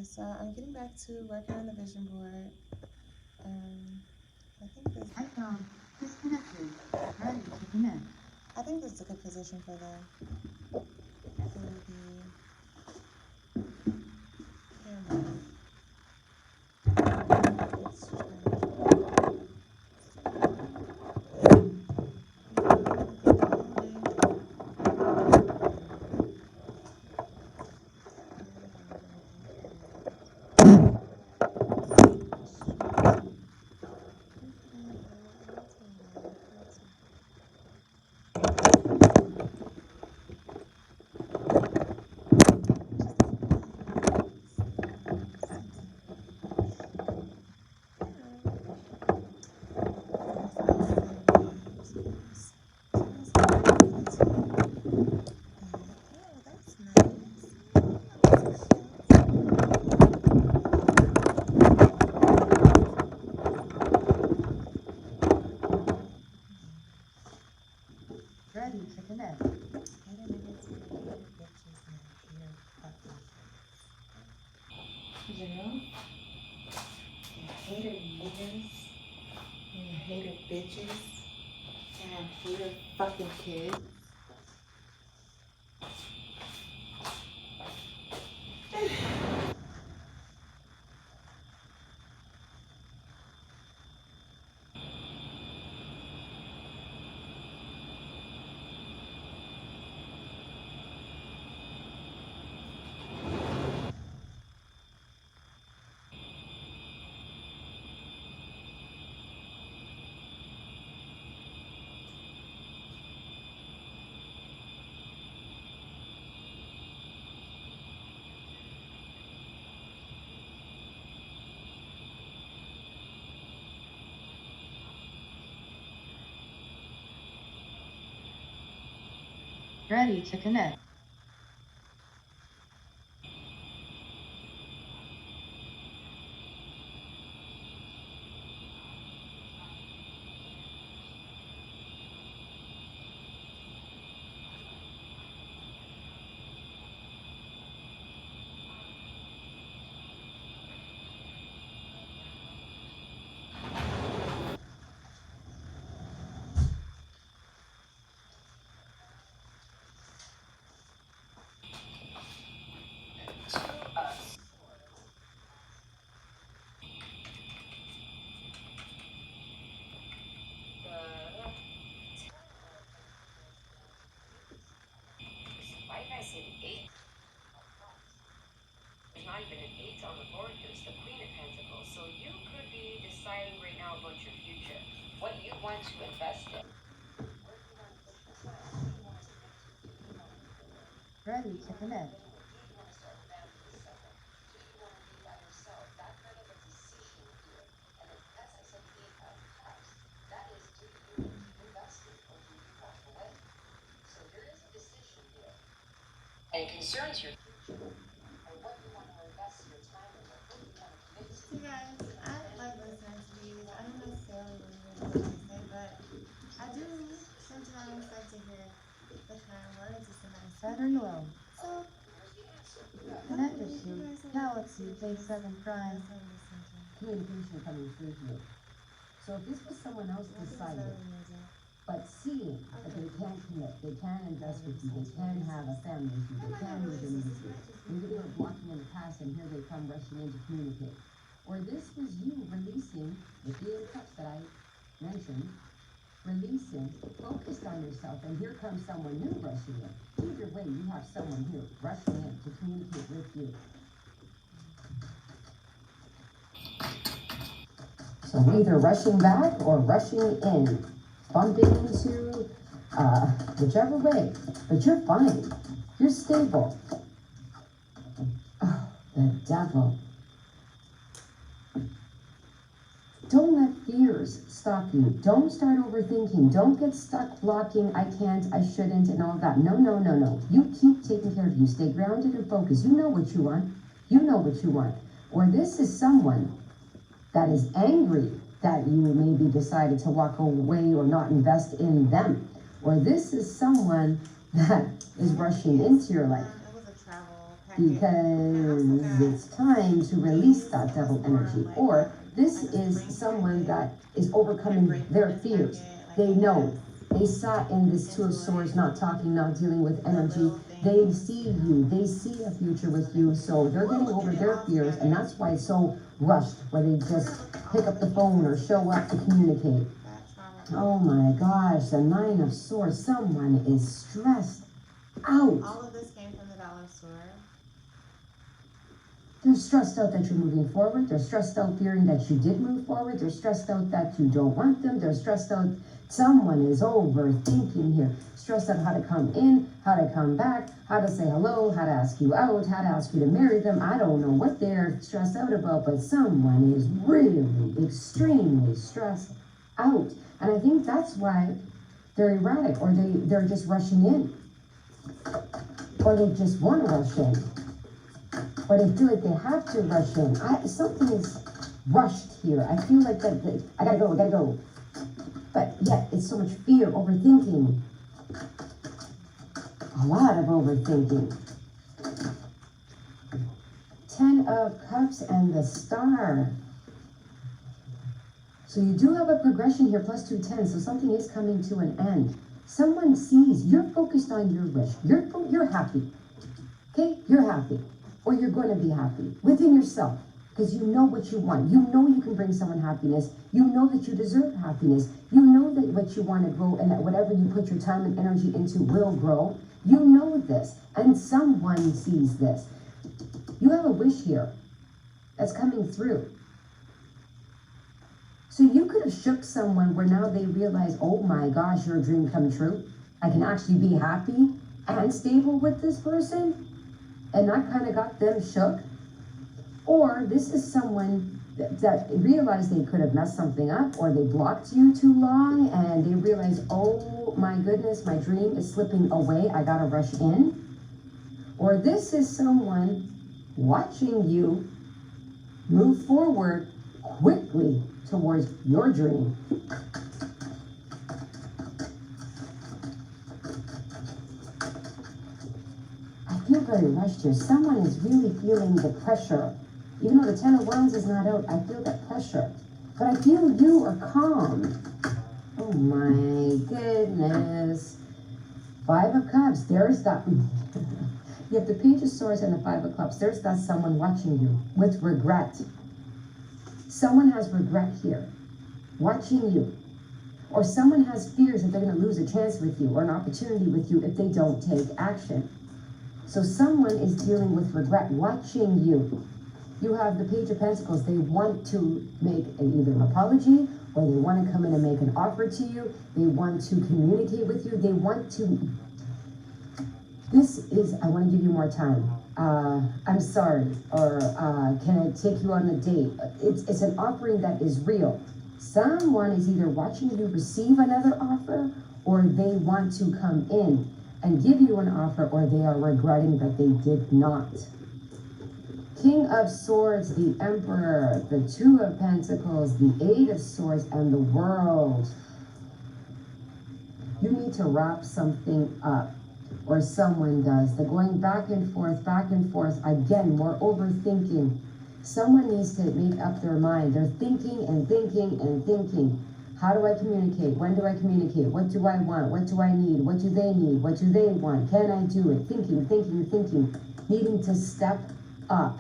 So I'm getting back to working on the vision board. I think this. I found disconnected. Ready to connect. I think this is a good position for the camera. Let's try. Ready to connect. Zero. Hater niggas and hater bitches and hater fucking kids. Ready to connect. Why did I say the eight? There's not even an eight on the board here. It's the Queen of Pentacles. So you could be deciding right now about your future, what you want to invest in. Ready to connect. And it concerns your future, or what you want to invest your time in, or who you want to commit to. You guys, I like listening to these. I don't necessarily believe in what they say, but I do sometimes like to hear the kind words of somebody. Saturn low. So, Connected to Galaxy J7 Prime. Communication coming through here. So if this was someone else decided, but seeing that they can commit, they can invest with you, they can have a family with you, they can move in with you, and you were blocking in the past and here they come rushing in to communicate. Or this was you releasing the Eight of Cups that I mentioned, releasing, focused on yourself, and here comes someone new rushing in. Either way, you have someone here rushing in to communicate with you. So either rushing back or rushing in, bumping into, whichever way, but you're fine, you're stable. Oh, the devil. Don't let fears stop you. Don't start overthinking. Don't get stuck blocking, I can't, I shouldn't, and all that. No, no, no, no. You keep taking care of you. Stay grounded and focused. You know what you want. You know what you want. Or this is someone that is angry that you maybe decided to walk away or not invest in them. Or this is someone that is rushing into your life. It was a travel because it's time to release that devil energy. Or this is someone that is overcoming their fears. They know. They sat in this Two of Swords, not talking, not dealing with energy. They see you. They see a future with you. So they're getting over their fears, and that's why it's so rushed, where they just pick up the phone or show up to communicate. Oh my gosh, the Nine of Swords. Someone is stressed out. All of this came from the Dollar Sword. They're stressed out that you're moving forward. They're stressed out fearing that you did move forward. They're stressed out that you don't want them. They're stressed out. Someone is overthinking here. Stressed out how to come in, how to come back, how to say hello, how to ask you out, how to ask you to marry them. I don't know what they're stressed out about, but someone is really extremely stressed out. And I think that's why they're erratic, or they're just rushing in. Or they just want to rush in. Or they feel like they have to rush in. Something is rushed here. I feel like that I gotta go. But yet, it's so much fear, overthinking. A lot of overthinking. 10 of Cups and the Star. So you do have a progression here, plus 2 10s, so something is coming to an end. Someone sees, you're focused on your wish. You're happy. Okay? You're happy. Or you're going to be happy within yourself. Because you know what you want. You know you can bring someone happiness. You know that you deserve happiness. You know that what you want to grow and that whatever you put your time and energy into will grow. You know this. And someone sees this. You have a wish here that's coming through. So you could have shook someone where now they realize, oh my gosh, your dream come true. I can actually be happy and stable with this person. And that kind of got them shook. Or this is someone that realized they could have messed something up, or they blocked you too long and they realized, oh my goodness, my dream is slipping away. I gotta rush in. Or this is someone watching you move forward quickly towards your dream. I feel very rushed here. Someone is really feeling the pressure. Even though the 10 of Wands is not out, I feel that pressure. But I feel you are calm. Oh my goodness. 5 of Cups. There's that. You have the Page of Swords and the 5 of Cups. There's that someone watching you with regret. Someone has regret here, watching you. Or someone has fears that they're going to lose a chance with you or an opportunity with you if they don't take action. So someone is dealing with regret, watching you. You have the Page of Pentacles. They want to make either an apology, or they want to come in and make an offer to you. They want to communicate with you. They want to... This is, I want to give you more time. I'm sorry, or can I take you on a date? It's an offering that is real. Someone is either watching you receive another offer, or they want to come in and give you an offer, or they are regretting that they did not. King of Swords, the Emperor, the 2 of Pentacles, the 8 of Swords, and the World. You need to wrap something up, or someone does. They're going back and forth, again, more overthinking. Someone needs to make up their mind. They're thinking and thinking and thinking. How do I communicate? When do I communicate? What do I want? What do I need? What do they need? What do they want? Can I do it? Thinking. Needing to step up.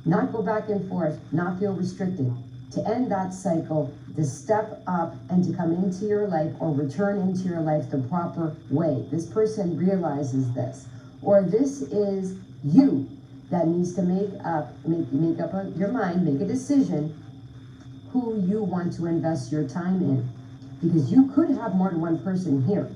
Not go back and forth. Not feel restricted. To end that cycle, to step up and to come into your life or return into your life the proper way. This person realizes this. Or this is you that needs to make up your mind, make a decision who you want to invest your time in. Because you could have more than one person here.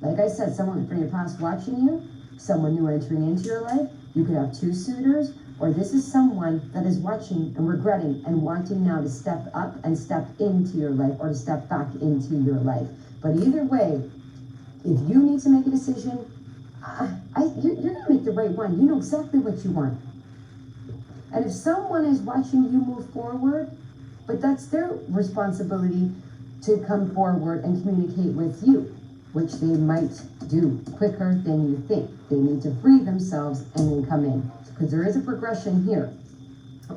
Like I said, someone from your past watching you, someone new entering into your life. You could have 2 suitors, or this is someone that is watching and regretting and wanting now to step up and step into your life, or to step back into your life. But either way, if you need to make a decision, you're going to make the right one. You know exactly what you want. And if someone is watching you move forward, but that's their responsibility to come forward and communicate with you. which they might do quicker than you think. They need to free themselves and then come in, because there is a progression here.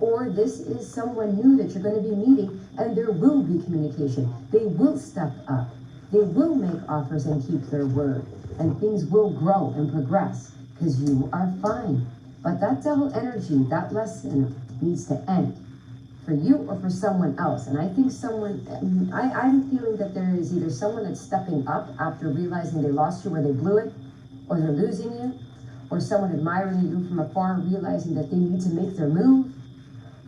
Or this is someone new that you're going to be meeting, and there will be communication. They will step up. They will make offers and keep their word, and things will grow and progress, because you are fine. But that devil energy, that lesson needs to end, for you or for someone else. And I think I'm feeling that there is either someone that's stepping up after realizing they lost you or they blew it, or they're losing you, or someone admiring you from afar, realizing that they need to make their move,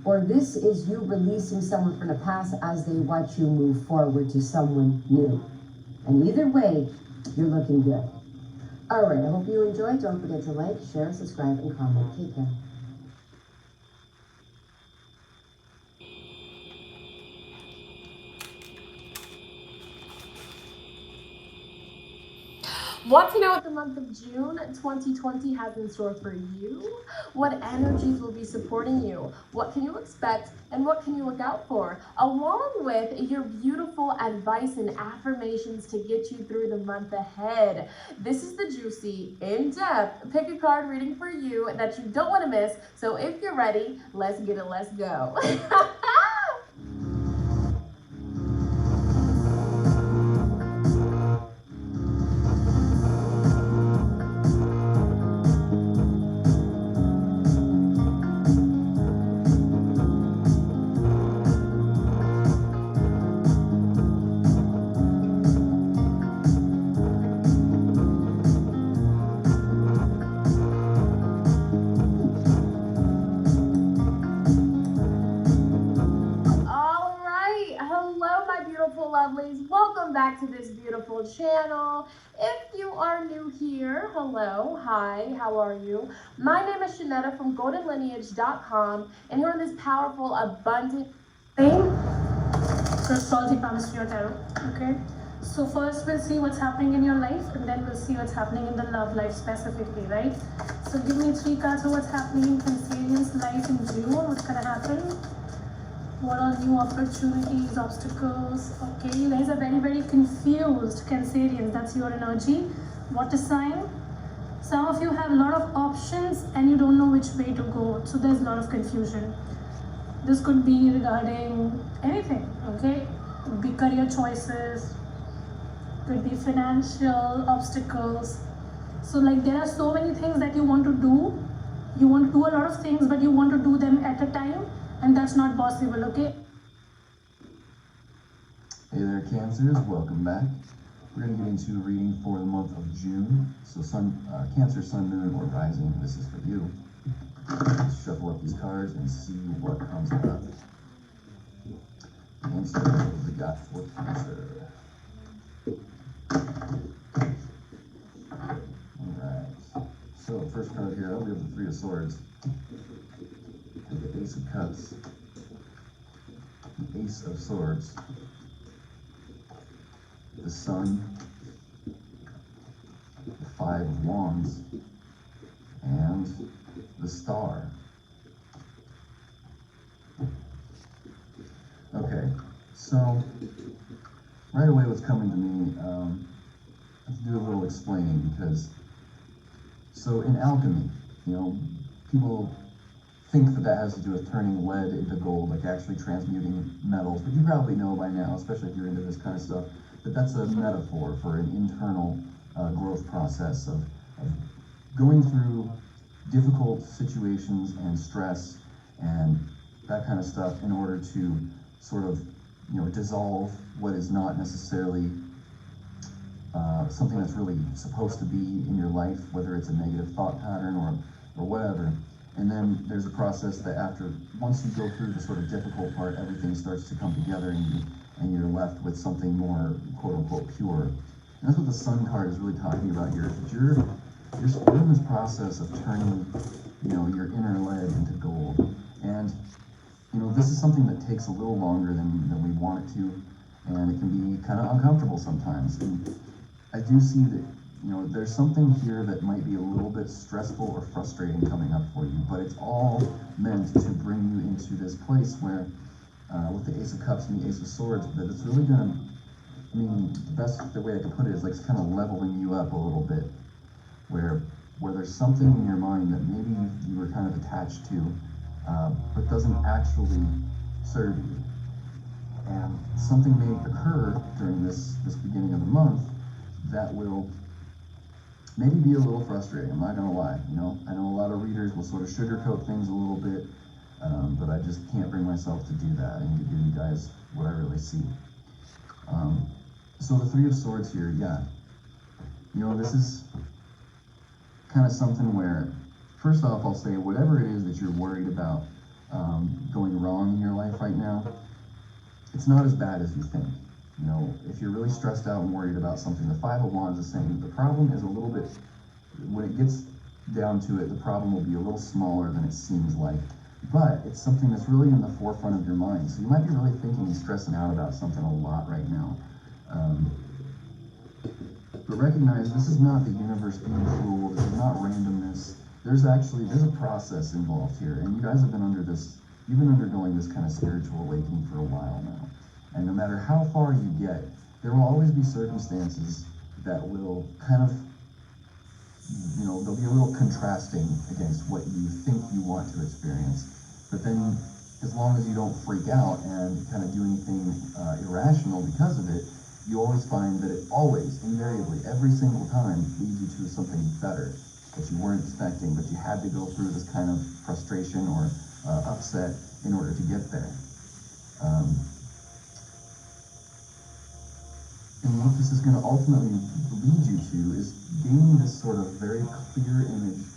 or this is you releasing someone from the past as they watch you move forward to someone new. And either way, you're looking good. All right, I hope you enjoyed. Don't forget to like, share, subscribe, and comment. Take care. Want to know what the month of June 2020 has in store for you? What energies will be supporting you? What can you expect and what can you look out for? Along with your beautiful advice and affirmations to get you through the month ahead. This is the juicy, in-depth, pick a card reading for you that you don't want to miss. So if you're ready, let's get it, let's go. Lovelies, welcome back to this beautiful channel. If you are new here, hello, hi, how are you? My name is Shanetta from goldenlineage.com, and here on this powerful, abundant thing, astrology comes to your tarot, okay? So first we'll see what's happening in your life, and then we'll see what's happening in the love life specifically, right? So give me 3 cards of what's happening in Cancerian's life in June, what's gonna happen? What are new opportunities, obstacles? Okay, you guys are very, very confused. Cancerians, that's your energy. Water sign. Some of you have a lot of options and you don't know which way to go. So there's a lot of confusion. This could be regarding anything, okay? Could be career choices, could be financial obstacles. So like there are so many things that you want to do. You want to do a lot of things, but you want to do them at a time. And that's not possible, okay? Hey there, Cancers, welcome back. We're going to get into a reading for the month of June. So Cancer, Sun, Moon, or Rising, this is for you. Let's shuffle up these cards and see what comes up. Cancer, what have we got for Cancer? Alright, so first card here, we have the 3 of Swords. The Ace of Cups, the Ace of Swords, the Sun, the 5 of Wands, and the Star. Okay, so right away what's coming to me, let's do a little explaining, because so in alchemy, people think that has to do with turning lead into gold, like actually transmuting metals, but you probably know by now, especially if you're into this kind of stuff, that that's a metaphor for an internal growth process of going through difficult situations and stress and that kind of stuff in order to sort of, dissolve what is not necessarily something that's really supposed to be in your life, whether it's a negative thought pattern or whatever. And then there's a process that once you go through the sort of difficult part, everything starts to come together and you're left with something more quote unquote pure. And that's what the Sun card is really talking about here. That you're still in this process of turning, your inner lead into gold. And, this is something that takes a little longer than we want it to, and it can be kind of uncomfortable sometimes. And I do see that there's something here that might be a little bit stressful or frustrating coming up for you, but it's all meant to bring you into this place where, with the Ace of Cups and the Ace of Swords, that it's really going to mean, the way I could put it is like it's kind of leveling you up a little bit, where there's something in your mind that maybe you were kind of attached to, but doesn't actually serve you. And something may occur during this beginning of the month that will maybe be a little frustrating. I'm not gonna lie. You know, I know a lot of readers will sort of sugarcoat things a little bit, but I just can't bring myself to do that. I need to give you guys what I really see. So the Three of Swords here, yeah. You know, this is kind of something where, first off, I'll say whatever it is that you're worried about going wrong in your life right now, it's not as bad as you think. You know, if you're really stressed out and worried about something, the Five of Wands is saying the problem is a little bit, when it gets down to it, the problem will be a little smaller than it seems like. But it's something that's really in the forefront of your mind. So you might be really thinking and stressing out about something a lot right now. But recognize this is not the universe being cruel. This is not randomness. There's a process involved here. And you guys have been you've been undergoing this kind of spiritual awakening for a while now. And no matter how far you get, there will always be circumstances that will kind of, you know, they'll be a little contrasting against what you think you want to experience. But then, as long as you don't freak out and kind of do anything irrational because of it, you always find that it always, invariably, every single time leads you to something better that you weren't expecting, but you had to go through this kind of frustration or upset in order to get there. And what this is going to ultimately lead you to is gaining this sort of very clear image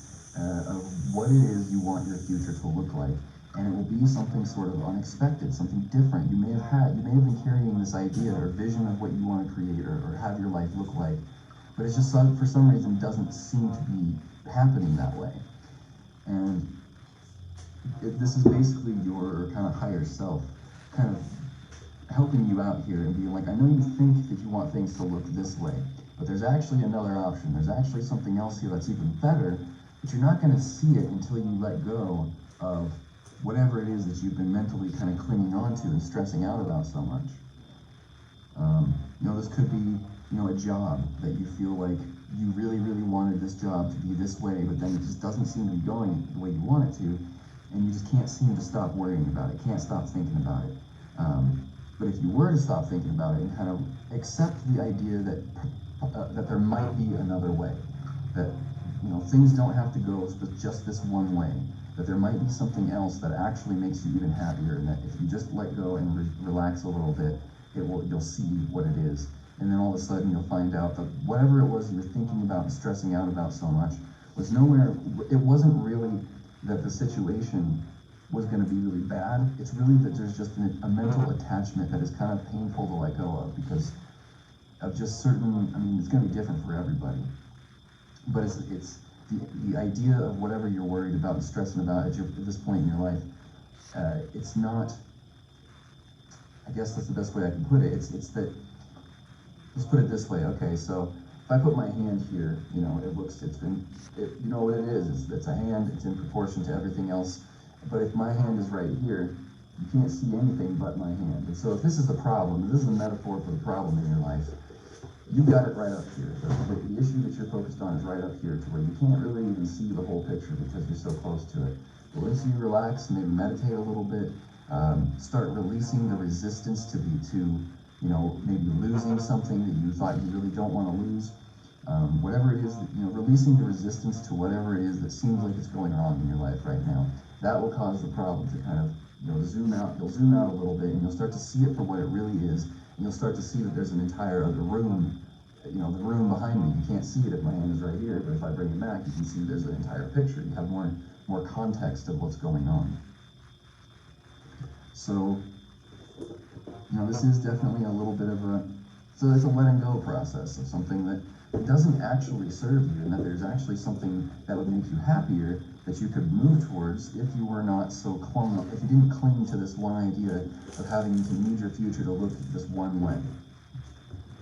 of what it is you want your future to look like. And it will be something sort of unexpected, something different. You may have been carrying this idea or vision of what you want to create or have your life look like, but it's just for some reason doesn't seem to be happening that way. And this is basically your kind of higher self kind of helping you out here and being like, I know you think that you want things to look this way, but there's actually another option. There's actually something else here that's even better, but you're not going to see it until you let go of whatever it is that you've been mentally kind of clinging on to and stressing out about so much. You know, this could be, you know, a job that you feel like you really, really wanted this job to be this way, but then it just doesn't seem to be going the way you want it to, and you just can't seem to stop worrying about it, can't stop thinking about it. But if you were to stop thinking about it and kind of accept the idea that there might be another way, that, you know, things don't have to go just this one way, that there might be something else that actually makes you even happier, and that if you just let go and relax a little bit, you'll see what it is. And then all of a sudden you'll find out that whatever it was you were thinking about and stressing out about so much was nowhere, it wasn't really that the situation was going to be really bad. It's really that there's just a mental attachment that is kind of painful to let go of because of just certain, I mean, it's going to be different for everybody. But it's the idea of whatever you're worried about and stressing about at this point in your life, it's not, I guess that's the best way I can put it. It's that, let's put it this way, okay, so if I put my hand here, you know, you know what it is, it's a hand, it's in proportion to everything else, but if my hand is right here, you can't see anything but my hand. And so if this is the problem, this is a metaphor for the problem in your life, you've got it right up here. The issue that you're focused on is right up here to where you can't really even see the whole picture because you're so close to it. But once you relax, maybe meditate a little bit, start releasing the resistance to you know, maybe losing something that you thought you really don't want to lose. Whatever it is, you know, releasing the resistance to whatever it is that seems like it's going wrong in your life right now. That will cause the problem to kind of, you know, zoom out. You'll zoom out a little bit and you'll start to see it for what it really is. And you'll start to see that there's an entire other room, you know, the room behind me. You can't see it if my hand is right here, but if I bring it back, you can see there's an entire picture. You have more context of what's going on. So, you know, this is definitely a little bit of so it's a letting go process of something that doesn't actually serve you, and that there's actually something that would make you happier that you could move towards if you were not so if you didn't cling to this one idea of having to need your future to look this one way.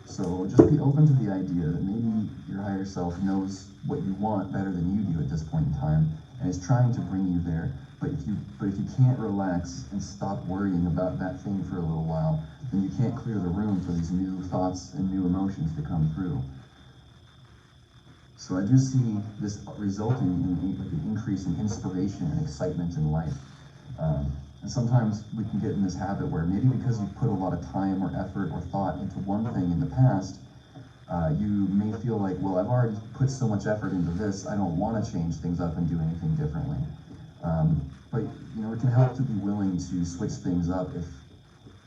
So just be open to the idea that maybe your higher self knows what you want better than you do at this point in time, and it's trying to bring you there. But if you can't relax and stop worrying about that thing for a little while, then you can't clear the room for these new thoughts and new emotions to come through. So I do see this resulting in like an increase in inspiration and excitement in life. And sometimes we can get in this habit where maybe because you've put a lot of time or effort or thought into one thing in the past, you may feel like, well, I've already put so much effort into this, I don't want to change things up and do anything differently. But you know, it can help to be willing to switch things up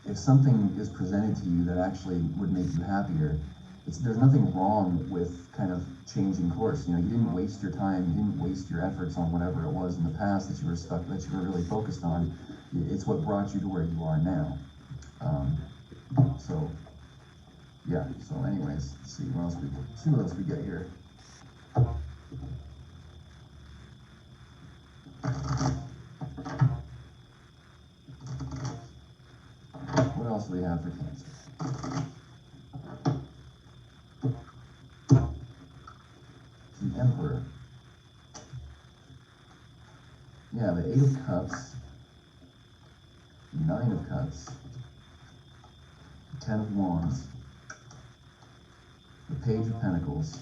if something is presented to you that actually would make you happier. There's nothing wrong with kind of changing course. You know, you didn't waste your time, you didn't waste your efforts on whatever it was in the past that you were really focused on. It's what brought you to where you are now. So yeah. So anyways, let's see what else we get here. What else do we have for Cancer? The Emperor. Yeah, the 8 of Cups, 9 of Cups, 10 of Wands, the Page of Pentacles,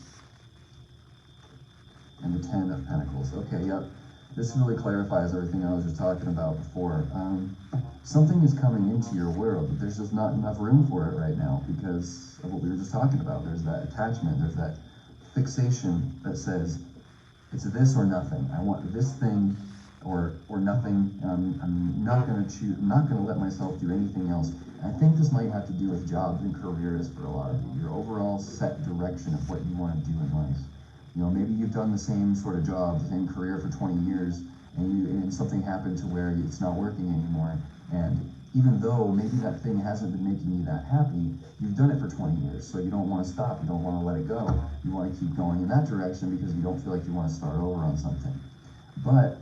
and the 10 of Pentacles. Okay, yep. This really clarifies everything I was just talking about before. Something is coming into your world, but there's just not enough room for it right now because of what we were just talking about. There's that attachment, there's that fixation that says, it's this or nothing. I want this thing or nothing. I'm not going to choose. I'm not going to let myself do anything else. And I think this might have to do with jobs and careers for a lot of you. Your overall set direction of what you want to do in life. You know, maybe you've done the same sort of job, the same career for 20 years, and something happened to where it's not working anymore. And even though maybe that thing hasn't been making you that happy, you've done it for 20 years, so you don't want to stop, you don't want to let it go. You want to keep going in that direction because you don't feel like you want to start over on something. But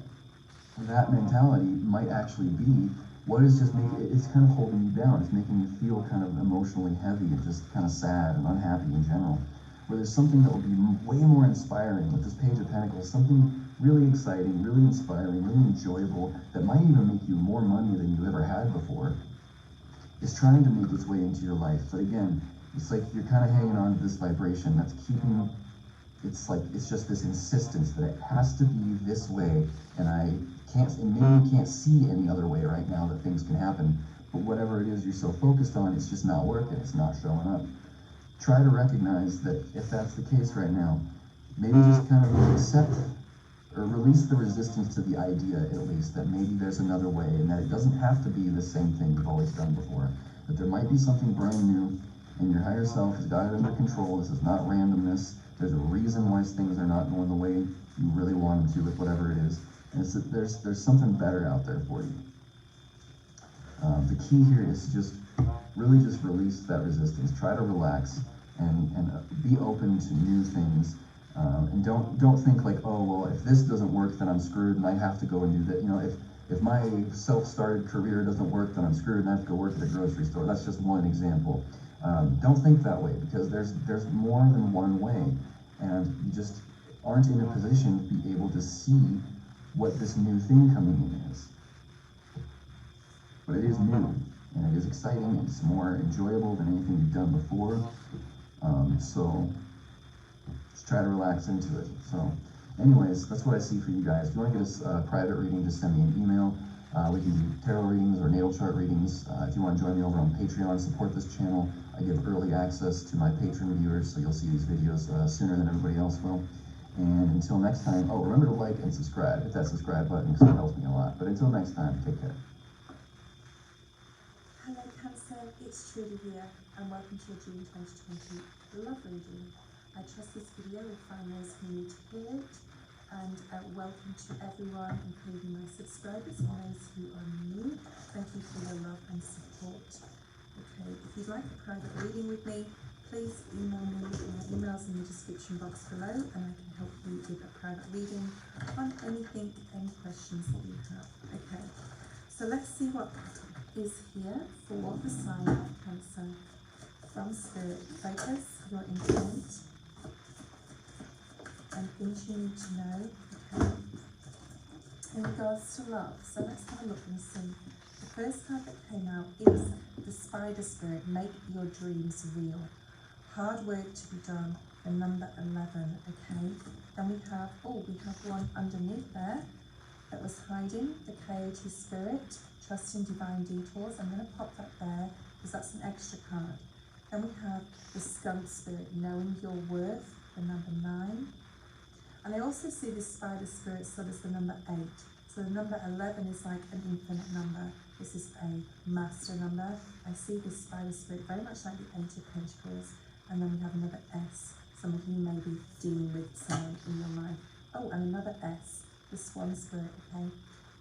that mentality might actually be what is just making, it's kind of holding you down. It's making you feel kind of emotionally heavy and just kind of sad and unhappy in general. Where there's something that will be way more inspiring with this Page of Pentacles, something really exciting, really inspiring, really enjoyable, that might even make you more money than you ever had before, is trying to make its way into your life. But again, it's like you're kind of hanging on to this vibration that's keeping, it's just this insistence that it has to be this way, and maybe you can't see any other way right now that things can happen, but whatever it is you're so focused on, it's just not working, it's not showing up. Try to recognize that if that's the case right now, maybe just kind of accept or release the resistance to the idea, at least, that maybe there's another way and that it doesn't have to be the same thing you've always done before. That there might be something brand new and your higher self has got it under control. This is not randomness. There's a reason why things are not going the way you really want them to with whatever it is. And it's that there's something better out there for you. The key here is to really just release that resistance. Try to relax and be open to new things. And don't think like, oh, well, if this doesn't work, then I'm screwed and I have to go and do that. You know, if my self-started career doesn't work, then I'm screwed and I have to go work at a grocery store. That's just one example. Don't think that way, because there's more than one way, and you just aren't in a position to be able to see what this new thing coming in is. But it is new, and it is exciting, and it's more enjoyable than anything you've done before. So just try to relax into it. So anyways, that's what I see for you guys. If you want to get a private reading, just send me an email. We can do tarot readings or natal chart readings. If you want to join me over on Patreon, support this channel. I give early access to my Patreon viewers, so you'll see these videos sooner than everybody else will. And until next time, oh, remember to like and subscribe. Hit that subscribe button because it helps me a lot. But until next time, take care. Hello Cancer, it's Trudy here, and welcome to your June 2020 love reading. I trust this video will find those who need to hear it, and welcome to everyone, including my subscribers and those who are new. Thank you for your love and support. Okay, if you'd like a private reading with me, please email me. My email's in the description box below, and I can help you with a private reading on anything, any questions that you have. Okay, so let's see what is here for the sign of Cancer. From Spirit, focus your intent and things you need to know. Okay. in regards to love. So let's have a look and see. The first card that came out is the Spider Spirit. Make your dreams real. Hard work to be done. The number 11. Okay. Then we have one underneath there that was hiding. The Coyote Spirit. Trust in divine detours. I'm going to pop that there because that's an extra card. Then we have the Skunk Spirit. Knowing your worth. The number 9. And I also see this Spider Spirit sort as the number 8. So the number 11 is like an infinite number. This is a master number. I see this Spider Spirit very much like the 8 of Pentacles. And then we have another S. Some of you may be dealing with someone in your life. Oh, and another S. The Swan Spirit, okay?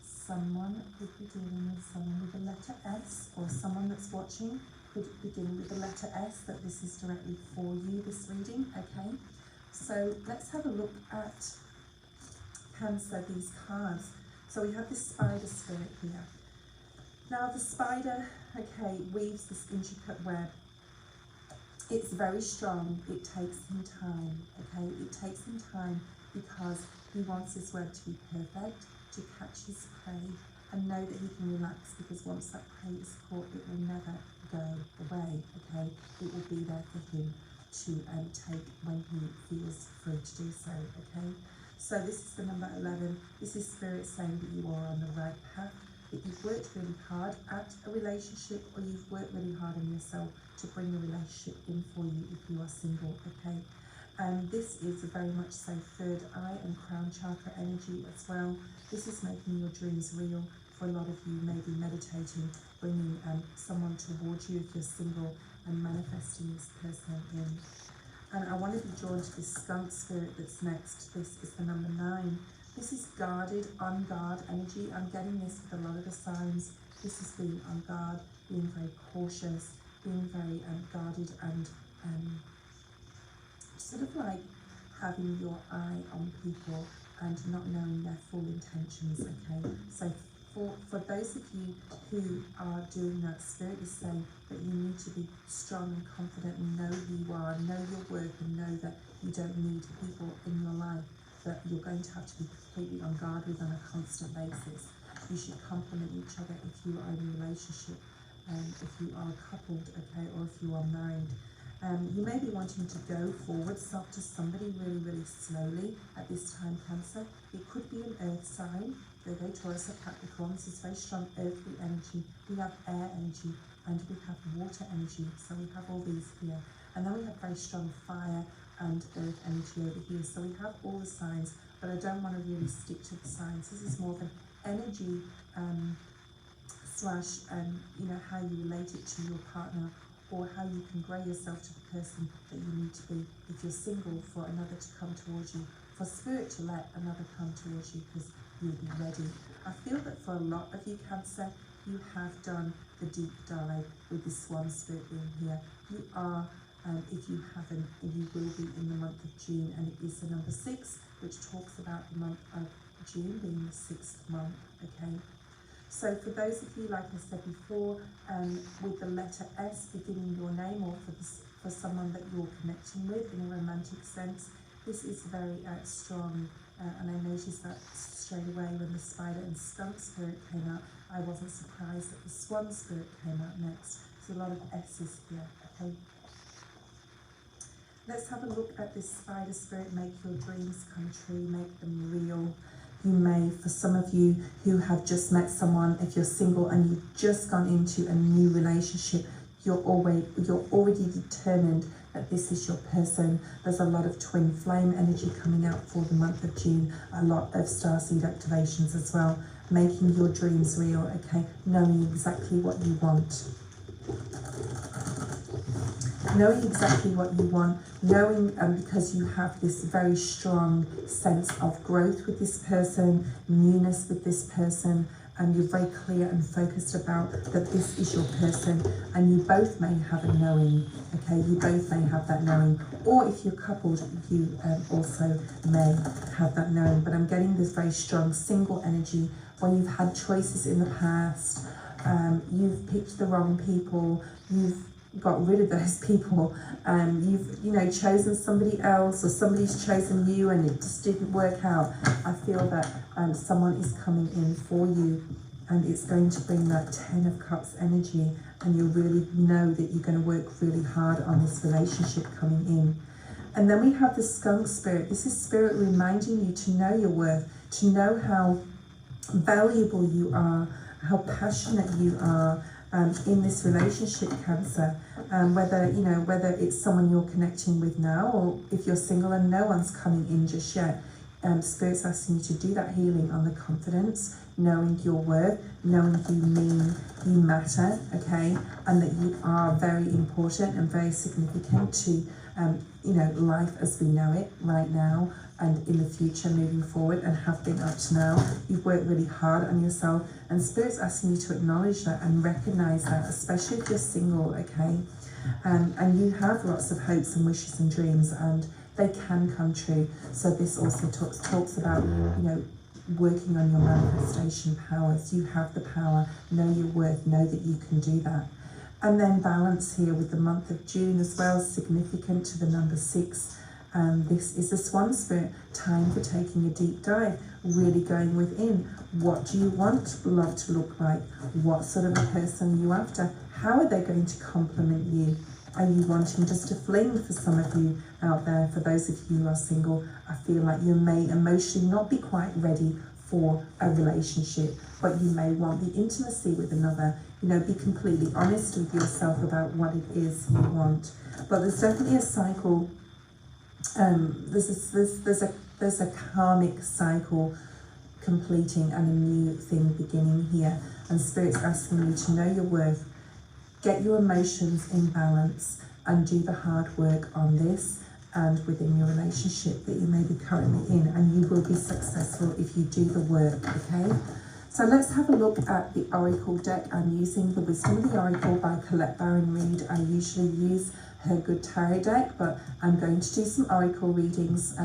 Someone could be dealing with someone with the letter S, or someone that's watching could be dealing with the letter S, that this is directly for you, this reading, okay? So let's have a look at Cancer, these cards. So we have this Spider Spirit here. Now the spider, okay, weaves this intricate web. It's very strong. It takes him time, okay? It takes him time because he wants his web to be perfect, to catch his prey, and know that he can relax, because once that prey is caught, it will never go away, okay? It will be there for him to take when he feels free to do so, okay? So this is the number 11. This is Spirit saying that you are on the right path, that you've worked really hard at a relationship, or you've worked really hard on yourself to bring a relationship in for you if you are single, okay? This is very much so third eye and crown chakra energy as well. This is making your dreams real. For a lot of you, maybe meditating, bringing someone towards you if you're single, and manifesting this person in. And I want to be drawn to this Skunk Spirit that's next. This is the number 9. This is guarded, on guard energy. I'm getting this with a lot of the signs. This is being on guard, being very cautious, being very guarded, and sort of like having your eye on people and not knowing their full intentions, okay? So for those of you who are doing that, Spirit is saying that you need to be strong and confident and know who you are, know your worth, and know that you don't need people in your life that you're going to have to be completely on guard with on a constant basis. You should complement each other if you are in a relationship, if you are coupled, okay, or if you are married. You may be wanting to go forward to somebody really, really slowly at this time, Cancer. It could be an earth sign. Virgo, Taurus, or Capricorn. This is very strong earthly energy. We have air energy and we have water energy. So we have all these here. And then we have very strong fire and earth energy over here. So we have all the signs, but I don't want to really stick to the signs. This is more of an energy slash, you know, how you relate it to your partner, or how you can grow yourself to the person that you need to be. If you're single, for another to come towards you, for Spirit to let another come towards you, because you'll be ready. I feel that for a lot of you, Cancer, you have done the deep dive with the Swan Spirit being here. You are, if you haven't, you will be in the month of June, and it is the number 6, which talks about the month of June being the 6th month, okay? So for those of you, like I said before, with the letter S beginning your name, or for someone that you're connecting with in a romantic sense, this is very strong. And I noticed that straight away when the Spider and Skunk Spirit came out. I wasn't surprised that the Swan Spirit came out next. There's a lot of S's here, okay? Let's have a look at this Spider Spirit. Make your dreams come true, make them real. You may, for some of you who have just met someone, if you're single and you've just gone into a new relationship, you're already determined that this is your person. There's a lot of twin flame energy coming out for the month of June, a lot of starseed activations as well, making your dreams real, okay? Knowing exactly what you want. Knowing exactly what you want, knowing because you have this very strong sense of growth with this person, newness with this person, and you're very clear and focused about that this is your person, and you both may have a knowing, okay? You both may have that knowing, or if you're coupled, you also may have that knowing. But I'm getting this very strong single energy where you've had choices in the past, you've picked the wrong people, you've got rid of those people. You've chosen somebody else, or somebody's chosen you and it just didn't work out. I feel that someone is coming in for you, and it's going to bring that 10 of Cups energy, and you really know that you're going to work really hard on this relationship coming in. And then we have the Skunk Spirit. This is Spirit reminding you to know your worth, to know how valuable you are, how passionate you are in this relationship, Cancer. Whether it's someone you're connecting with now, or if you're single and no one's coming in just yet, Spirit's asking you to do that healing on the confidence, knowing your worth, knowing you matter, okay, and that you are very important and very significant to life as we know it right now and in the future moving forward, and have been up to now. You've worked really hard on yourself, and Spirit's asking you to acknowledge that and recognize that, especially if you're single, okay, and you have lots of hopes and wishes and dreams, and they can come true. So this also talks about working on your manifestation powers. You have the power, know your worth, know that you can do that. And then balance here with the month of June as well, significant to the number 6. This is the Swan Spirit, time for taking a deep dive, really going within. What do you want love to look like? What sort of a person are you after? How are they going to complement you? Are you wanting just a fling? For some of you out there, for those of you who are single, I feel like you may emotionally not be quite ready for a relationship, but you may want the intimacy with another. Be completely honest with yourself about what it is you want. But there's definitely a cycle. There's a karmic cycle completing and a new thing beginning here. And Spirit's asking you to know your worth, get your emotions in balance, and do the hard work on this and within your relationship that you may be currently in, and you will be successful if you do the work, okay? So let's have a look at the Oracle deck. I'm using the Wisdom of the Oracle by Colette Baron Reid. I usually use her Good Tarot deck, but I'm going to do some Oracle readings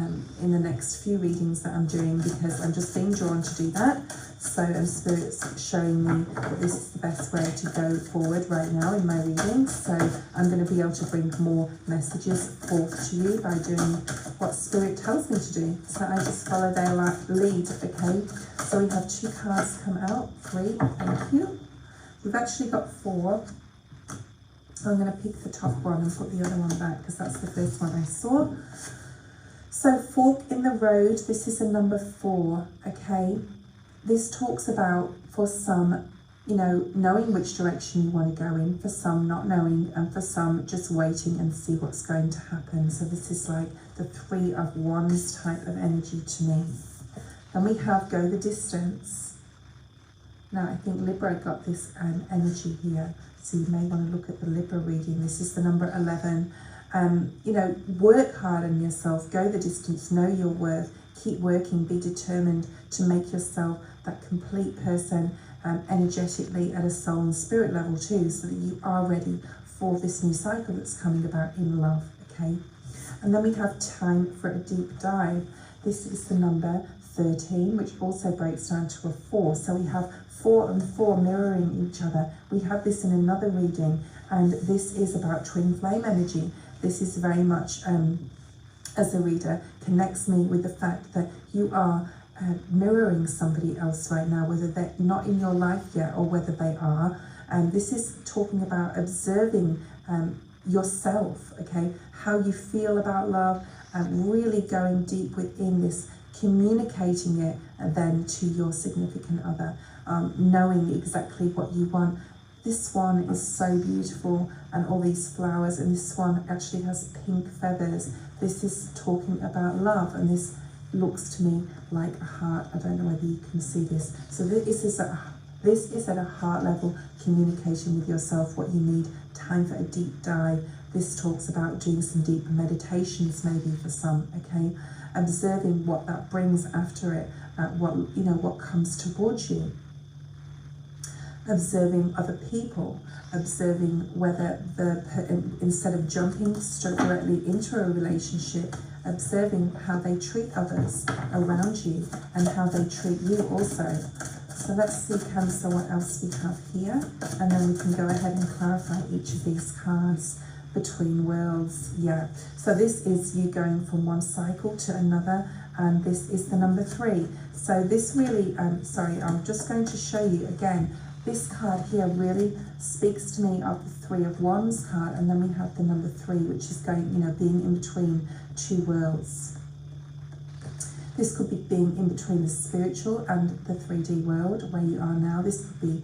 in the next few readings that I'm doing, because I'm just being drawn to do that. So Spirit's showing me that this is the best way to go forward right now in my readings. So I'm going to be able to bring more messages forth to you by doing what Spirit tells me to do. So I just follow their lead, okay? So we have 2 cards come out, 3, thank you. We've actually got 4. I'm going to pick the top one and put the other one back, because that's the first one I saw. So fork in the road, this is a number 4, okay? This talks about, for some, knowing which direction you want to go in, for some not knowing, and for some just waiting and see what's going to happen. So this is like the 3 of Wands type of energy to me. Then we have go the distance. Now I think Libra got this energy here. So you may want to look at the Libra reading. This is the number 11. Work hard on yourself, go the distance, know your worth, keep working, be determined to make yourself that complete person energetically at a soul and spirit level too, so that you are ready for this new cycle that's coming about in love, okay? And then we have time for a deep dive. This is the number 13, which also breaks down to a 4. So we have 4 and 4 mirroring each other. We have this in another reading, and this is about twin flame energy. This is very much, as a reader, connects me with the fact that you are mirroring somebody else right now, whether they're not in your life yet or whether they are. And this is talking about observing yourself, okay? How you feel about love, really going deep within this, communicating it then to your significant other, knowing exactly what you want. This swan is so beautiful, and all these flowers, and this swan actually has pink feathers. This is talking about love, and this looks to me like a heart. I don't know whether you can see this. So this is at a heart level communication with yourself, what you need, time for a deep dive. This talks about doing some deep meditations maybe for some, okay? Observing what that brings after it, what comes towards you. Observing other people, observing whether instead of jumping directly into a relationship, observing how they treat others around you and how they treat you also. So let's see, Cancer, what else we have here. And then we can go ahead and clarify each of these cards. Between worlds, yeah. So this is you going from one cycle to another, and this is the number 3. So this really, sorry, I'm just going to show you again. This card here really speaks to me of the 3 of Wands card, and then we have the number 3, which is going, you know, being in between 2 worlds. This could be being in between the spiritual and the 3D world where you are now. This could be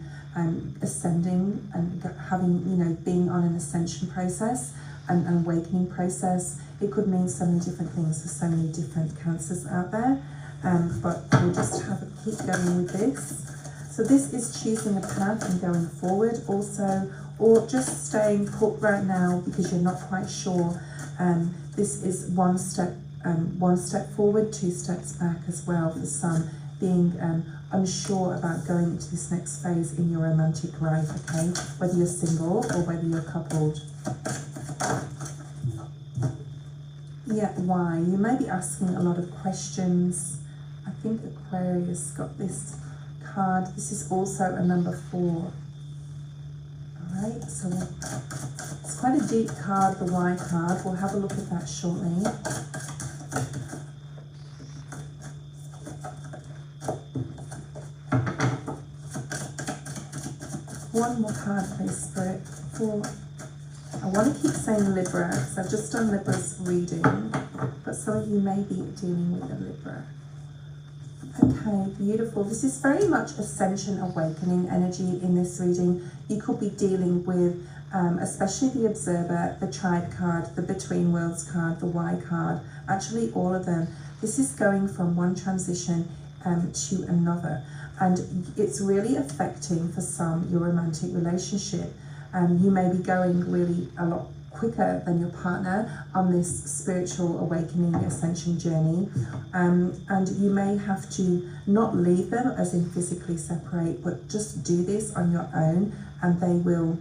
ascending and having, you know, being on an ascension process and an awakening process. It could mean so many different things for so many different Cancers out there. But we'll just keep going with this. So this is choosing a path and going forward also, or just staying put right now because you're not quite sure. This is one step forward, 2 steps back as well for some, being unsure about going into this next phase in your romantic life, okay? Whether you're single or whether you're coupled. Yeah, why? You may be asking a lot of questions. I think Aquarius got this card. This is also a number 4. Alright, so it's quite a deep card, the Y card. We'll have a look at that shortly. One more card, please, Spirit. I want to keep saying Libra, because I've just done Libra's reading, but some of you may be dealing with a Libra. Okay, beautiful. This is very much Ascension Awakening energy in this reading. You could be dealing with, especially the Observer, the Tribe card, the Between Worlds card, the Y card, actually all of them. This is going from one transition to another. And it's really affecting, for some, your romantic relationship. You may be going really a lot quicker than your partner on this spiritual awakening ascension journey. And you may have to not leave them, as in physically separate, but just do this on your own, and they will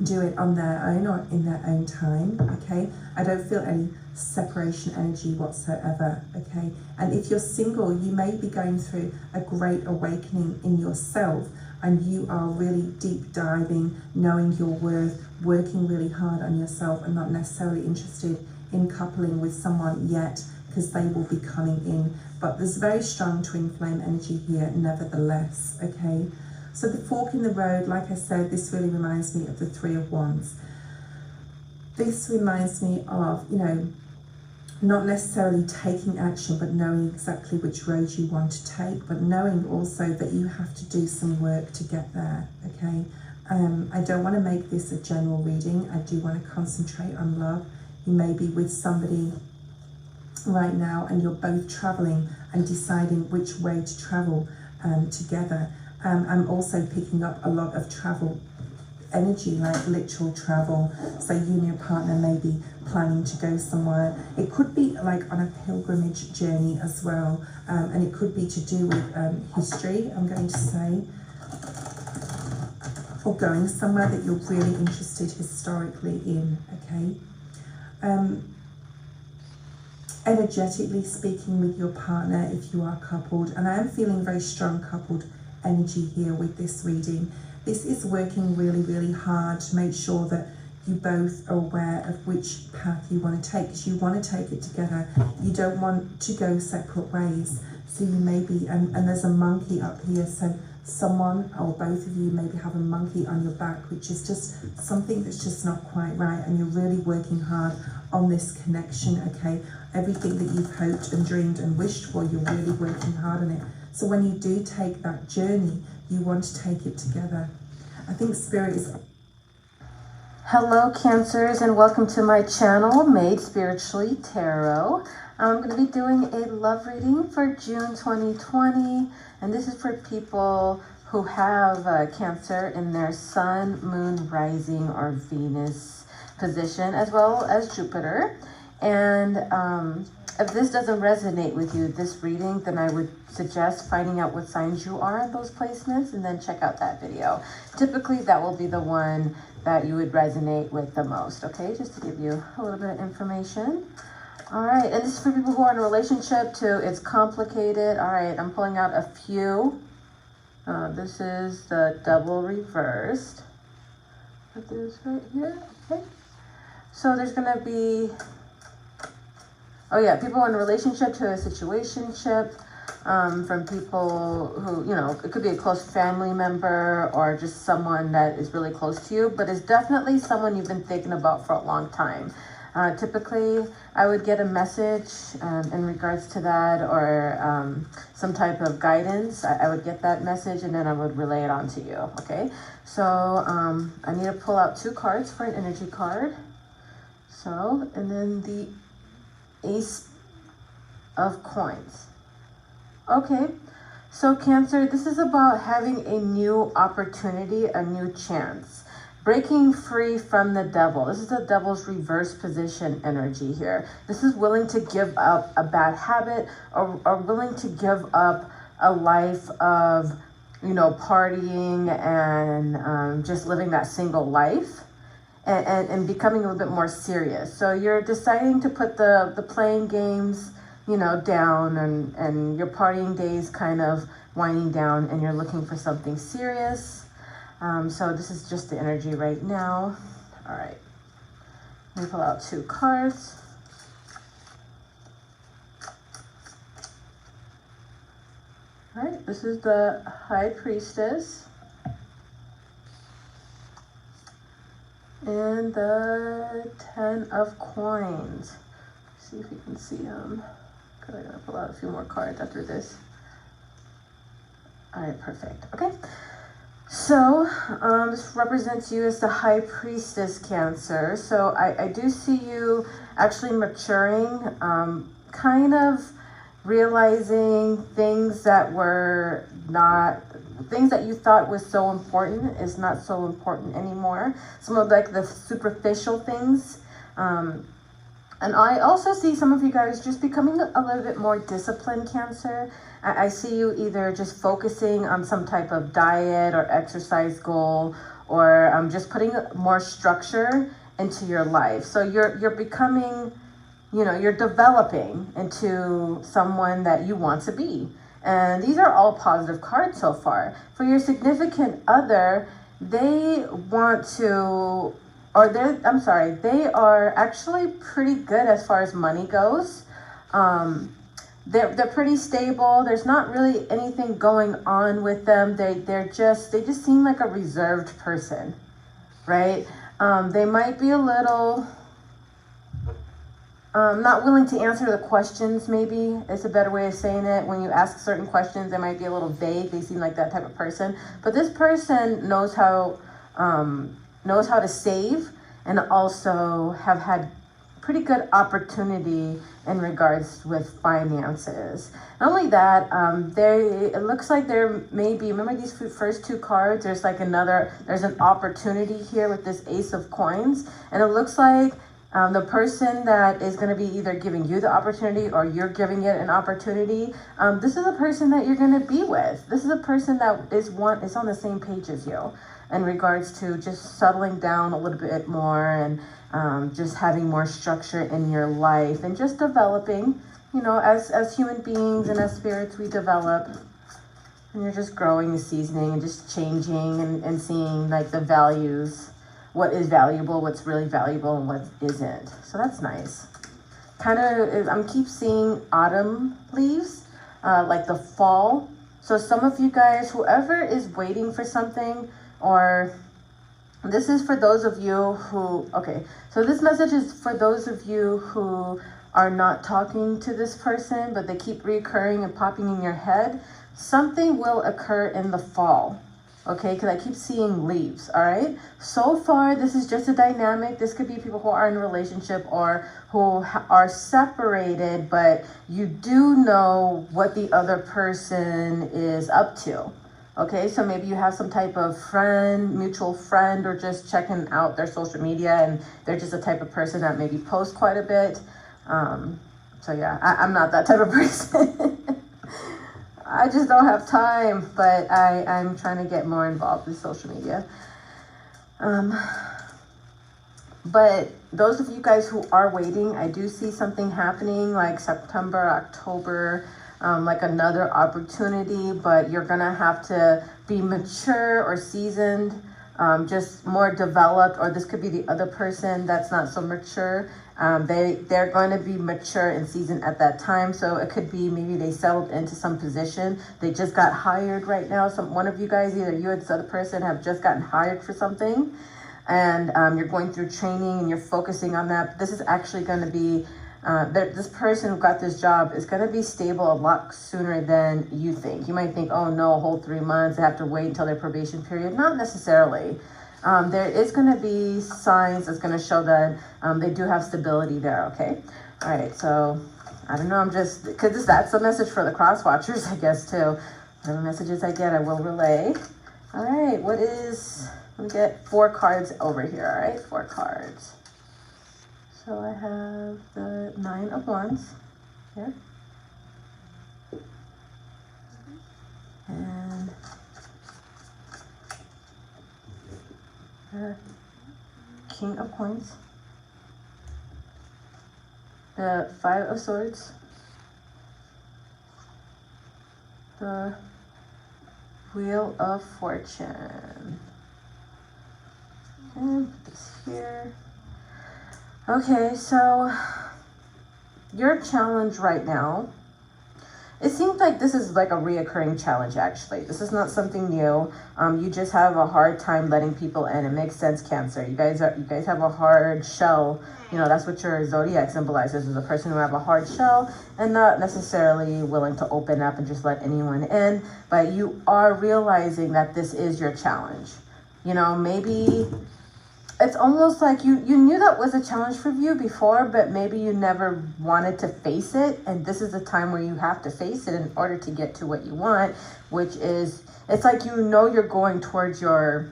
do it on their own or in their own time, okay? I don't feel any separation energy whatsoever, okay? And if you're single, you may be going through a great awakening in yourself, and you are really deep diving, knowing your worth, working really hard on yourself, and not necessarily interested in coupling with someone yet, because they will be coming in. But there's very strong twin flame energy here nevertheless, okay? So the fork in the road, like I said, this really reminds me of the 3 of Wands. This reminds me of, you know, not necessarily taking action, but knowing exactly which road you want to take, but knowing also that you have to do some work to get there, okay? I don't want to make this a general reading. I do want to concentrate on love. You may be with somebody right now and you're both traveling and deciding which way to travel together. I'm also picking up a lot of travel energy, like literal travel. So you and your partner may be planning to go somewhere. It could be like on a pilgrimage journey as well. And it could be to do with history, I'm going to say. Or going somewhere that you're really interested historically in, okay? Energetically speaking with your partner if you are coupled. And I am feeling very strong coupled energy here with this reading. This is working really, really hard to make sure that you both are aware of which path you want to take, because you want to take it together. You don't want to go separate ways. So you may be, and there's a monkey up here, so someone or both of you maybe have a monkey on your back, which is just something that's just not quite right, and you're really working hard on this connection, okay? Everything that you've hoped and dreamed and wished for, you're really working hard on it. So when you do take that journey, you want to take it together. I think Spirit is... Hello, Cancers, and welcome to my channel, Made Spiritually Tarot. I'm going to be doing a love reading for June 2020, and this is for people who have Cancer in their Sun, Moon, Rising, or Venus position, as well as Jupiter. And if this doesn't resonate with you, this reading, then I would suggest finding out what signs you are in those placements and then check out that video. Typically, that will be the one that you would resonate with the most, okay? Just to give you a little bit of information. All right, and this is for people who are in a relationship too. It's complicated. All right, I'm pulling out a few. This is the Devil reversed. Put this right here. Okay. So there's gonna be, oh yeah, people in a relationship to a situationship, from people who, you know, it could be a close family member or just someone that is really close to you, but it's definitely someone you've been thinking about for a long time. Typically, I would get a message in regards to that, or some type of guidance. I would get that message and then I would relay it on to you, okay? So I need to pull out 2 cards for an energy card. So, and then the Ace of Coins. Okay, so Cancer, this is about having a new opportunity, a new chance. Breaking free from the devil. This is the devil's reverse position energy here. This is willing to give up a bad habit, or willing to give up a life of, you know, partying and just living that single life, and becoming a little bit more serious. So you're deciding to put the playing games, you know, down, and your partying days kind of winding down, and you're looking for something serious. So this is just the energy right now. All right, let me pull out 2 cards. All right, this is the High Priestess and the 10 of Coins. Let's see if you can see them. Good, I gotta pull out a few more cards after this. All right, perfect. Okay. So this represents you as the High Priestess, Cancer. So I do see you actually maturing, kind of realizing things that were not, things that you thought was so important is not so important anymore. Some of like the superficial things. And I also see some of you guys just becoming a little bit more disciplined, Cancer. I see you either just focusing on some type of diet or exercise goal, or just putting more structure into your life. So you're becoming, you know, you're developing into someone that you want to be. And these are all positive cards so far. For your significant other, they want to, or they are actually pretty good as far as money goes. They're pretty stable. There's not really anything going on with them. They just seem like a reserved person, right? They might be a little not willing to answer the questions, maybe is a better way of saying it. When you ask certain questions, they might be a little vague. They seem like that type of person. But this person knows how to save, and also have had pretty good opportunity in regards with finances. Not only that, it looks like there may be, remember these first 2 cards, there's an opportunity here with this Ace of Coins, and it looks like the person that is going to be either giving you the opportunity or you're giving it an opportunity, this is a person that you're going to be with. This is a person that is on the same page as you in regards to just settling down a little bit more, and just having more structure in your life, and just developing, you know, as human beings and as spirits, we develop, and you're just growing and seasoning and just changing and seeing like the values, what is valuable, what's really valuable, and what isn't. So that's nice. Kind of, I'm keep seeing autumn leaves, like the fall. So some of you guys, whoever is waiting for something, or this is for those of you who, okay, so this message is for those of you who are not talking to this person, but they keep reoccurring and popping in your head. Something will occur in the fall, okay? Because I keep seeing leaves, all right? So far, this is just a dynamic. This could be people who are in a relationship or who are separated, but you do know what the other person is up to. Okay, so maybe you have some type of friend, mutual friend, or just checking out their social media, and they're just a type of person that maybe posts quite a bit. So yeah, I'm not that type of person. I just don't have time, but I'm trying to get more involved with social media. But those of you guys who are waiting, I do see something happening like September, October. like another opportunity, but you're gonna have to be mature or seasoned, just more developed, or this could be the other person that's not so mature. They're going to be mature and seasoned at that time. So it could be maybe they settled into some position. They just got hired right now. One of you guys, either you or this other person, have just gotten hired for something, and you're going through training and you're focusing on that. This is actually going to be this person who got this job is going to be stable a lot sooner than you think. You might think, oh no, a whole 3 months, they have to wait until their probation period. Not necessarily. There is going to be signs that's going to show that they do have stability there, okay? All right, so I don't know, I'm just, because that's a message for the cross watchers, I guess, too. Whatever messages I get, I will relay. All right, what is, let me get 4 cards over here, all right? 4 cards. So I have the 9 of Wands here. And the King of Coins. The 5 of Swords. The Wheel of Fortune. And put this here. Okay, so your challenge right now, it seems like this is like a reoccurring challenge, actually. This is not something new. You just have a hard time letting people in. It makes sense, Cancer. You guys have a hard shell. You know, that's what your zodiac symbolizes, is a person who have a hard shell and not necessarily willing to open up and just let anyone in. But you are realizing that this is your challenge. You know, maybe it's almost like you knew that was a challenge for you before, but maybe you never wanted to face it. And this is the time where you have to face it in order to get to what you want, which is, it's like, you know, you're going towards your,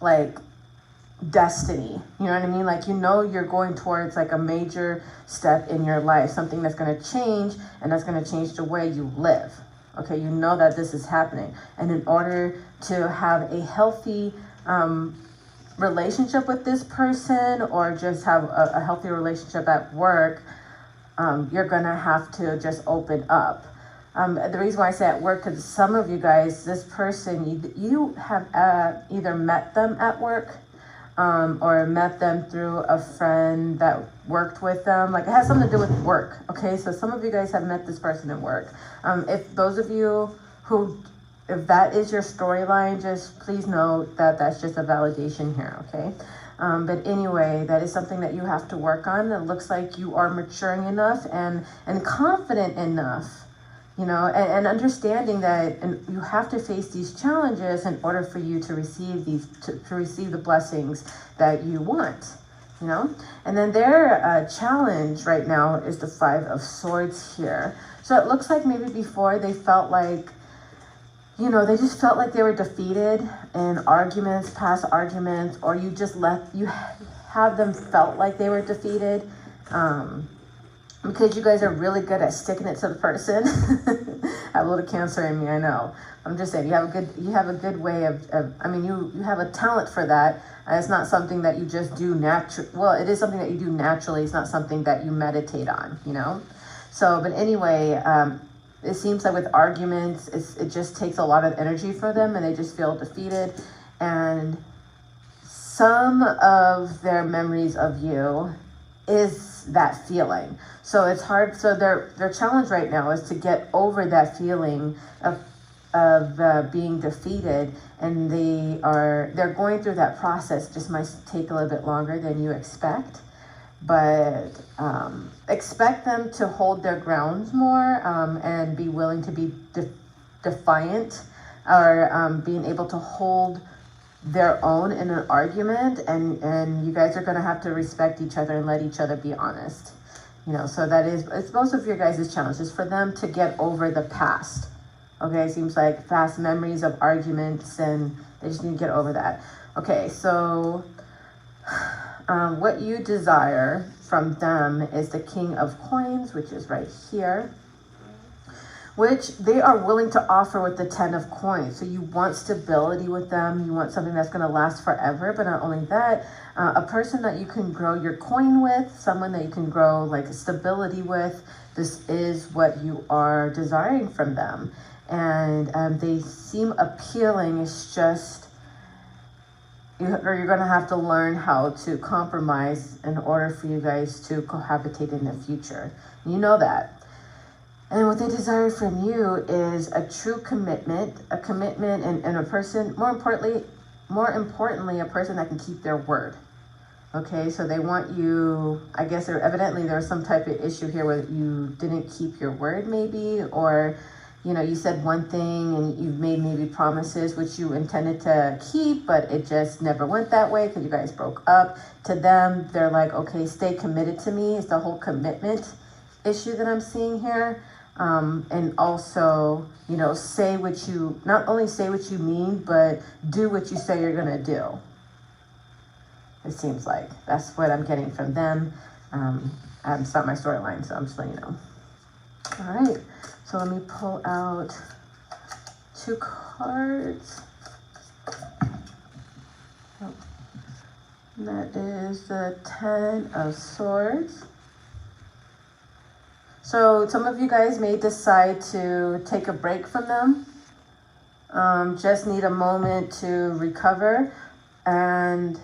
like, destiny. You know what I mean? Like, you know, you're going towards like a major step in your life, something that's going to change, and that's going to change the way you live. Okay, you know that this is happening. And in order to have a healthy, relationship with this person, or just have a healthy relationship at work, you're gonna have to just open up. The reason why I say at work, because some of you guys, this person, you have either met them at work, or met them through a friend that worked with them. Like, it has something to do with work, okay? So some of you guys have met this person at work. If those of you who, if that is your storyline, just please know that that's just a validation here, okay? But anyway, that is something that you have to work on. It looks like you are maturing enough and confident enough, you know, and understanding that, and you have to face these challenges in order for you to receive these, to receive the blessings that you want, you know? And then their challenge right now is the 5 of Swords here. So it looks like maybe before they felt like, you know, they just felt like they were defeated in arguments, past arguments, or you just you have them felt like they were defeated, because you guys are really good at sticking it to the person. I have a little Cancer in me, I know. I'm just saying, you have a good way of I mean, you have a talent for that. It's not something that you just do naturally. Well, it is something that you do naturally. It's not something that you meditate on, you know? So, but anyway, it seems like with arguments, it just takes a lot of energy for them, and they just feel defeated. And some of their memories of you is that feeling. So it's hard. So their challenge right now is to get over that feeling of being defeated, and they're going through that process. Just might take a little bit longer than you expect. But expect them to hold their grounds more, and be willing to be defiant, or being able to hold their own in an argument, and you guys are going to have to respect each other and let each other be honest, you know. So it's most of your guys' challenge is for them to get over the past. Okay, it seems like past memories of arguments, and they just need to get over that. Okay, so what you desire from them is the King of Coins, which is right here. which they are willing to offer with the 10 of coins. So you want stability with them. You want something that's going to last forever. But not only that, a person that you can grow your coin with, someone that you can grow like stability with. This is what you are desiring from them. And they seem appealing. It's just, you're going to have to learn how to compromise in order for you guys to cohabitate in the future. You know that. And what they desire from you is a true commitment, and a person, more importantly, a person that can keep their word. Okay, so they want you, I guess evidently there's some type of issue here where you didn't keep your word maybe, or, you know, you said one thing and you've made maybe promises which you intended to keep, but it just never went that way because you guys broke up. To them, they're like, okay, stay committed to me. It's the whole commitment issue that I'm seeing here. And also, you know, not only say what you mean, but do what you say you're going to do. It seems like that's what I'm getting from them. It's not my storyline, so I'm just letting you know. All right, so let me pull out 2 cards. Oh, and that is the 10 of Swords. So some of you guys may decide to take a break from them. Just need a moment to recover, and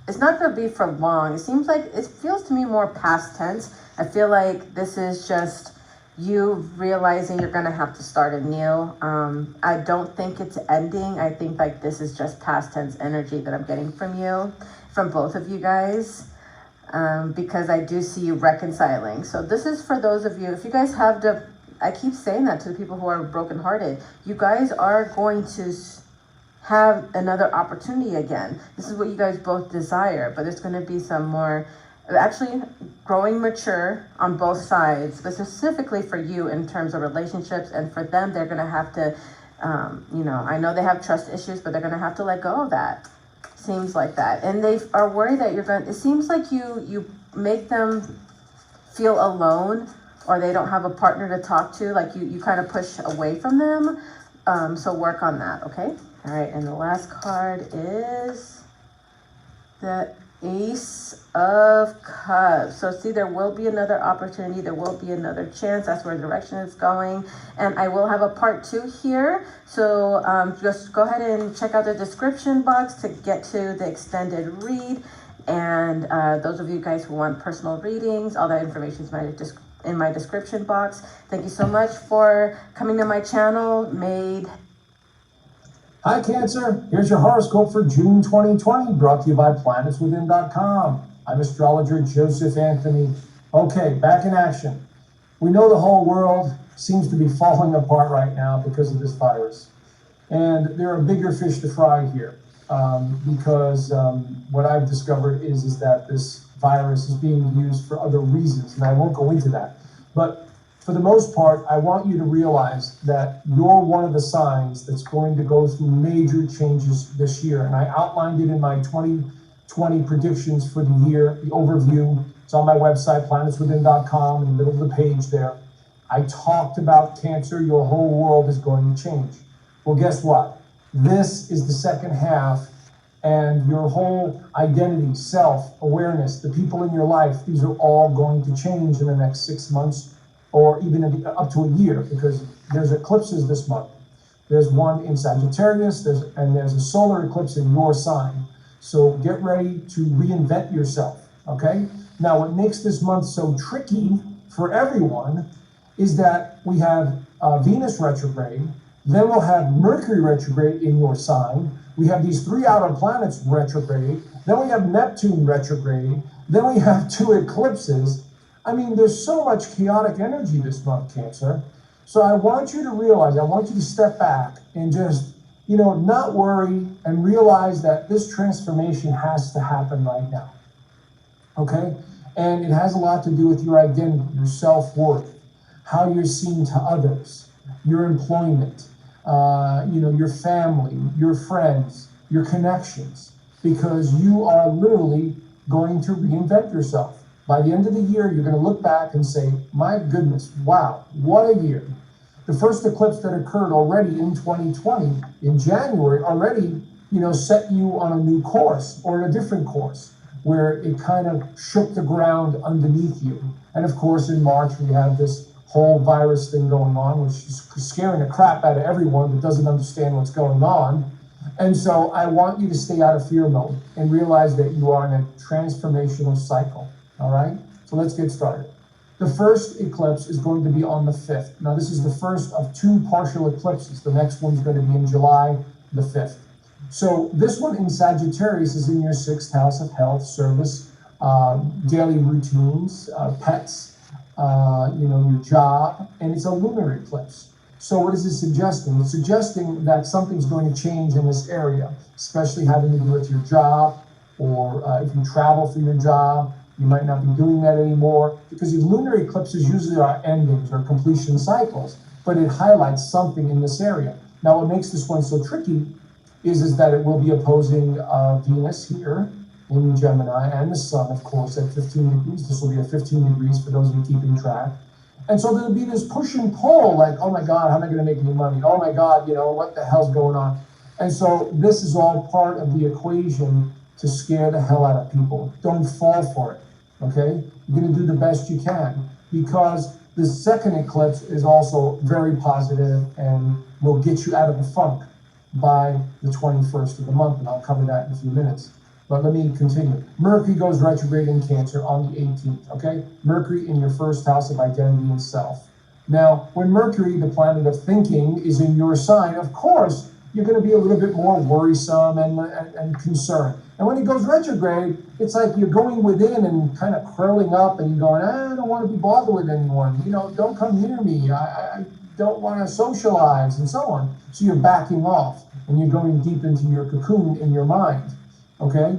it's not going to be for long. It feels to me more past tense. I feel like this is just you realizing you're going to have to start anew. I don't think it's ending. I think like this is just past tense energy that I'm getting from both of you guys. Because I do see you reconciling. So this is for those of you, if you guys have I keep saying that to the people who are brokenhearted, you guys are going to have another opportunity again. This is what you guys both desire, but there's going to be some more, actually growing mature on both sides, but specifically for you in terms of relationships, and for them, they're going to have to, you know, I know they have trust issues, but they're going to have to let go of that. Seems like that. And they are worried that it seems like you make them feel alone, or they don't have a partner to talk to, like you kind of push away from them. So work on that, okay? All right, and the last card is the Ace of Cups. So see, there will be another opportunity. There will be another chance. That's where the direction is going. And I will have a part 2 here. So just go ahead and check out the description box to get to the extended read. And those of you guys who want personal readings, all that information is in my description box. Thank you so much for coming to my channel. Hi Cancer, here's your horoscope for June 2020, brought to you by planetswithin.com. I'm astrologer Joseph Anthony. Okay, back in action. We know the whole world seems to be falling apart right now because of this virus. And there are bigger fish to fry here because what I've discovered is that this virus is being used for other reasons, and I won't go into that. But for the most part, I want you to realize that you're one of the signs that's going to go through major changes this year. And I outlined it in my 2020 predictions for the year, the overview. It's on my website, planetswithin.com, in the middle of the page there. I talked about Cancer, your whole world is going to change. Well, guess what? This is the second half, and your whole identity, self-awareness, the people in your life, these are all going to change in the next 6 months, or even up to a year, because there's eclipses this month. There's one in Sagittarius, there's a solar eclipse in your sign. So get ready to reinvent yourself, okay? Now, what makes this month so tricky for everyone is that we have Venus retrograde, then we'll have Mercury retrograde in your sign. We have these 3 outer planets retrograde, then we have Neptune retrograde, then we have 2 eclipses. I mean, there's so much chaotic energy this month, Cancer. So I want you to realize, I want you to step back and just, you know, not worry and realize that this transformation has to happen right now. Okay? And it has a lot to do with your identity, your self-worth, how you're seen to others, your employment, you know, your family, your friends, your connections, because you are literally going to reinvent yourself. By the end of the year, you're going to look back and say, my goodness, wow, what a year. The first eclipse that occurred already in 2020, in January, already, set you on a new course or a different course where it kind of shook the ground underneath you. And of course, in March, we have this whole virus thing going on, which is scaring the crap out of everyone that doesn't understand what's going on. And so I want you to stay out of fear mode and realize that you are in a transformational cycle, all right? So let's get started. The first eclipse is going to be on the 5th. Now, this is the first of 2 partial eclipses. The next one's going to be in July the 5th. So this one in Sagittarius is in your 6th house of health, service, daily routines, pets, your job, and it's a lunar eclipse. So what is it suggesting? It's suggesting that something's going to change in this area, especially having to do with your job, or if you travel for your job, you might not be doing that anymore, because these lunar eclipses usually are endings or completion cycles, but it highlights something in this area. Now, what makes this one so tricky is that it will be opposing Venus here in Gemini, and the Sun, of course, at 15 degrees. This will be at 15 degrees for those of you keeping track. And so there'll be this push and pull, like, oh my God, how am I going to make any money? Oh my God, what the hell's going on? And so this is all part of the equation to scare the hell out of people. Don't fall for it, okay? You're going to do the best you can, because the second eclipse is also very positive and will get you out of the funk by the 21st of the month, and I'll cover that in a few minutes. But let me continue. Mercury goes retrograde in Cancer on the 18th, okay? Mercury in your 1st house of identity and self. Now, when Mercury, the planet of thinking, is in your sign, of course, you're going to be a little bit more worrisome and concerned. And when it goes retrograde, it's like you're going within and kind of curling up, and you're going, I don't want to be bothered with anyone. Don't come near me. I don't want to socialize, and so on. So you're backing off, and you're going deep into your cocoon in your mind. Okay?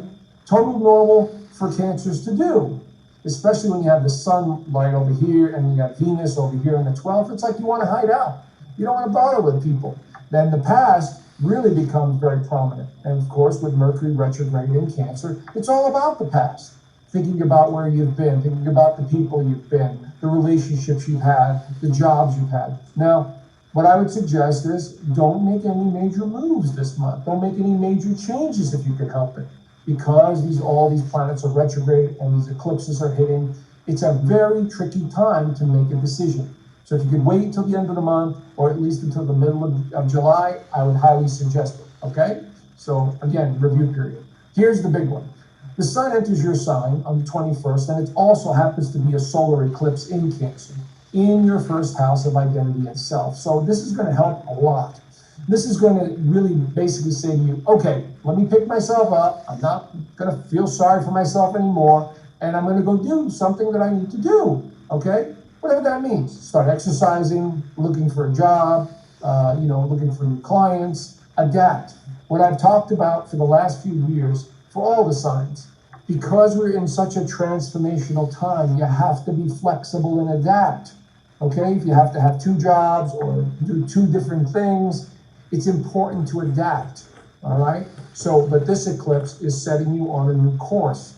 Total normal for Cancers to do, especially when you have the Sun right over here and you got Venus over here in the 12th. It's like you want to hide out. You don't want to bother with people. Then the past really becomes very prominent. And of course, with Mercury retrograde in Cancer, it's all about the past. Thinking about where you've been, thinking about the people you've been, the relationships you've had, the jobs you've had. Now, what I would suggest is don't make any major moves this month. Don't make any major changes if you can help it, because all these planets are retrograde and these eclipses are hitting. It's a very tricky time to make a decision. So if you could wait until the end of the month, or at least until the middle of July, I would highly suggest it, okay? So again, review period. Here's the big one. The Sun enters your sign on the 21st, and it also happens to be a solar eclipse in Cancer, in your 1st house of identity and self. So this is going to help a lot. This is going to really basically say to you, okay, let me pick myself up. I'm not going to feel sorry for myself anymore, and I'm going to go do something that I need to do, okay? Whatever that means. Start exercising, looking for a job, looking for new clients, adapt. What I've talked about for the last few years, for all the signs, because we're in such a transformational time, you have to be flexible and adapt. Okay, if you have to have 2 jobs or do 2 different things, it's important to adapt, all right? So, but this eclipse is setting you on a new course,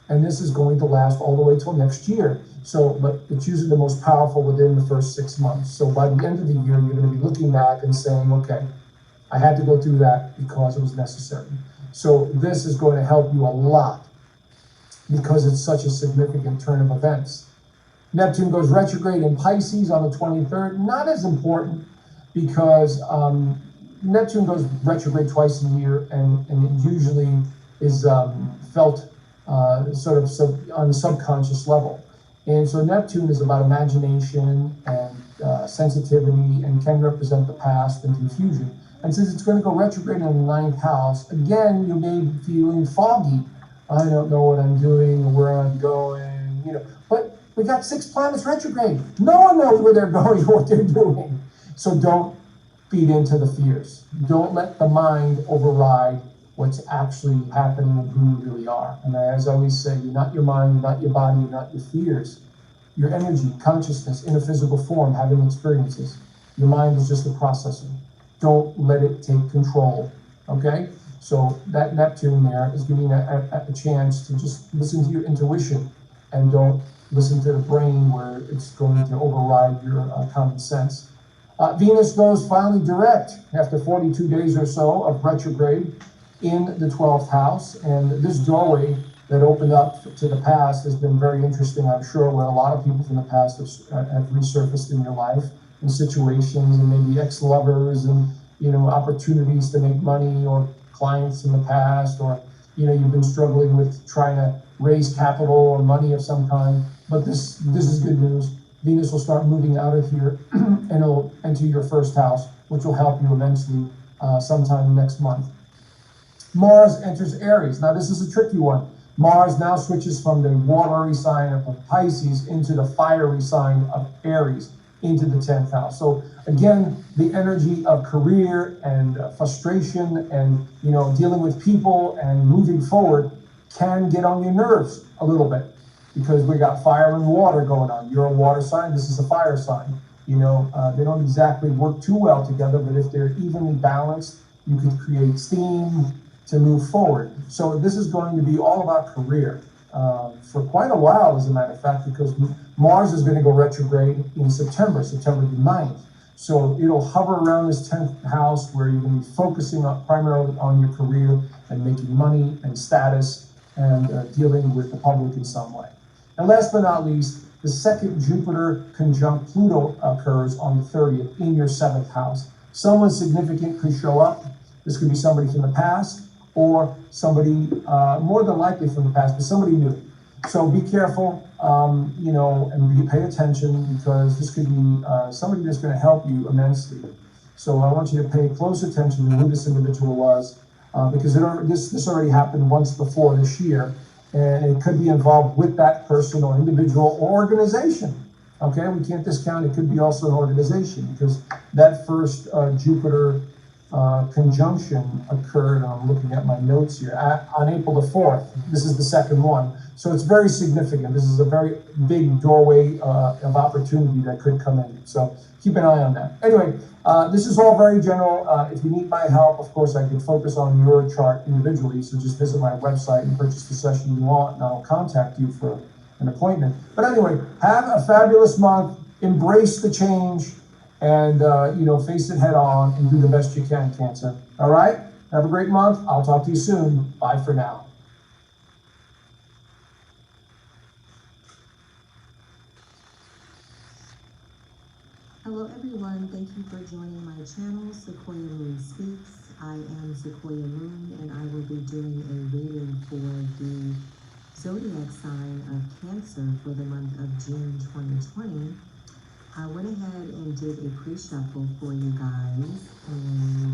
and this is going to last all the way till next year. So, but it's usually the most powerful within the first 6 months. So by the end of the year, you're going to be looking back and saying, okay, I had to go through that because it was necessary. So this is going to help you a lot because it's such a significant turn of events. Neptune goes retrograde in Pisces on the 23rd. Not as important because Neptune goes retrograde twice a year, and it usually is felt sort of on the subconscious level. And so Neptune is about imagination and sensitivity, and can represent the past and confusion. And since it's going to go retrograde in the 9th house, again, you may be feeling foggy. I don't know what I'm doing or where I'm going, But we got 6 planets retrograde. No one knows where they're going or what they're doing. So don't feed into the fears. Don't let the mind override what's actually happening and who you really are. And as I always say, you're not your mind, you're not your body, you're not your fears. Your energy, consciousness, in a physical form, having experiences. Your mind is just a processor. Don't let it take control, okay? So that Neptune there is giving you a chance to just listen to your intuition and don't listen to the brain where it's going to override your common sense. Venus goes finally direct after 42 days or so of retrograde in the 12th house. And this doorway that opened up to the past has been very interesting, I'm sure, where a lot of people from the past have resurfaced in your life, in situations, and maybe ex-lovers, and opportunities to make money, or clients in the past, or you've been struggling with trying to raise capital or money of some kind. But this is good news. Venus will start moving out of here and it'll enter your first house, which will help you immensely sometime next month. Mars enters Aries. Now this is a tricky one. Mars now switches from the watery sign of Pisces into the fiery sign of Aries, into the 10th house. So again, the energy of career and frustration and dealing with people and moving forward can get on your nerves a little bit, because we got fire and water going on. You're a water sign, this is a fire sign. They don't exactly work too well together, but if they're evenly balanced, you can create steam to move forward. So this is going to be all about career for quite a while, as a matter of fact, because Mars is going to go retrograde in September the 9th. So it'll hover around this 10th house, where you're going to be focusing primarily on your career and making money and status and dealing with the public in some way. And last but not least, the second Jupiter conjunct Pluto occurs on the 30th in your 7th house. Someone significant could show up. This could be somebody from the past, or somebody more than likely from the past, but somebody new. So be careful, and pay attention, because this could be somebody that's going to help you immensely. So I want you to pay close attention to who this individual was, because this already happened once before this year, and it could be involved with that person or individual or organization. Okay, we can't discount it. Could be also an organization, because that first Jupiter conjunction occurred, I'm looking at my notes here, on April the 4th. This is the second one. So it's very significant. This is a very big doorway of opportunity that could come in. So keep an eye on that. Anyway, this is all very general. If you need my help, of course, I can focus on your chart individually. So just visit my website and purchase the session you want, and I'll contact you for an appointment. But anyway, have a fabulous month. Embrace the change. And, face it head on and do the best you can, Cancer. All right? Have a great month. I'll talk to you soon. Bye for now. Hello, everyone. Thank you for joining my channel, Sequoia Moon Speaks. I am Sequoia Moon, and I will be doing a reading for the zodiac sign of Cancer for the month of June 2020. I went ahead and did a pre-shuffle for you guys, and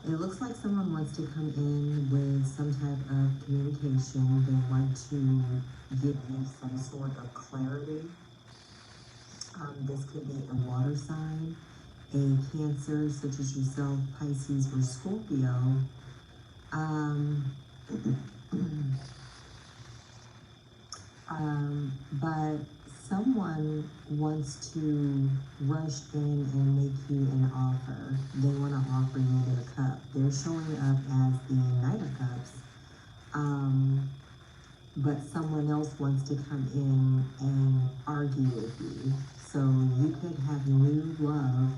it looks like someone wants to come in with some type of communication. They want to give you some sort of clarity. This could be a water sign, a Cancer such as yourself, Pisces, or Scorpio. But someone wants to rush in and make you an offer. They want to offer you their cup. They're showing up as the Knight of Cups. But someone else wants to come in and argue with you. So you could have new love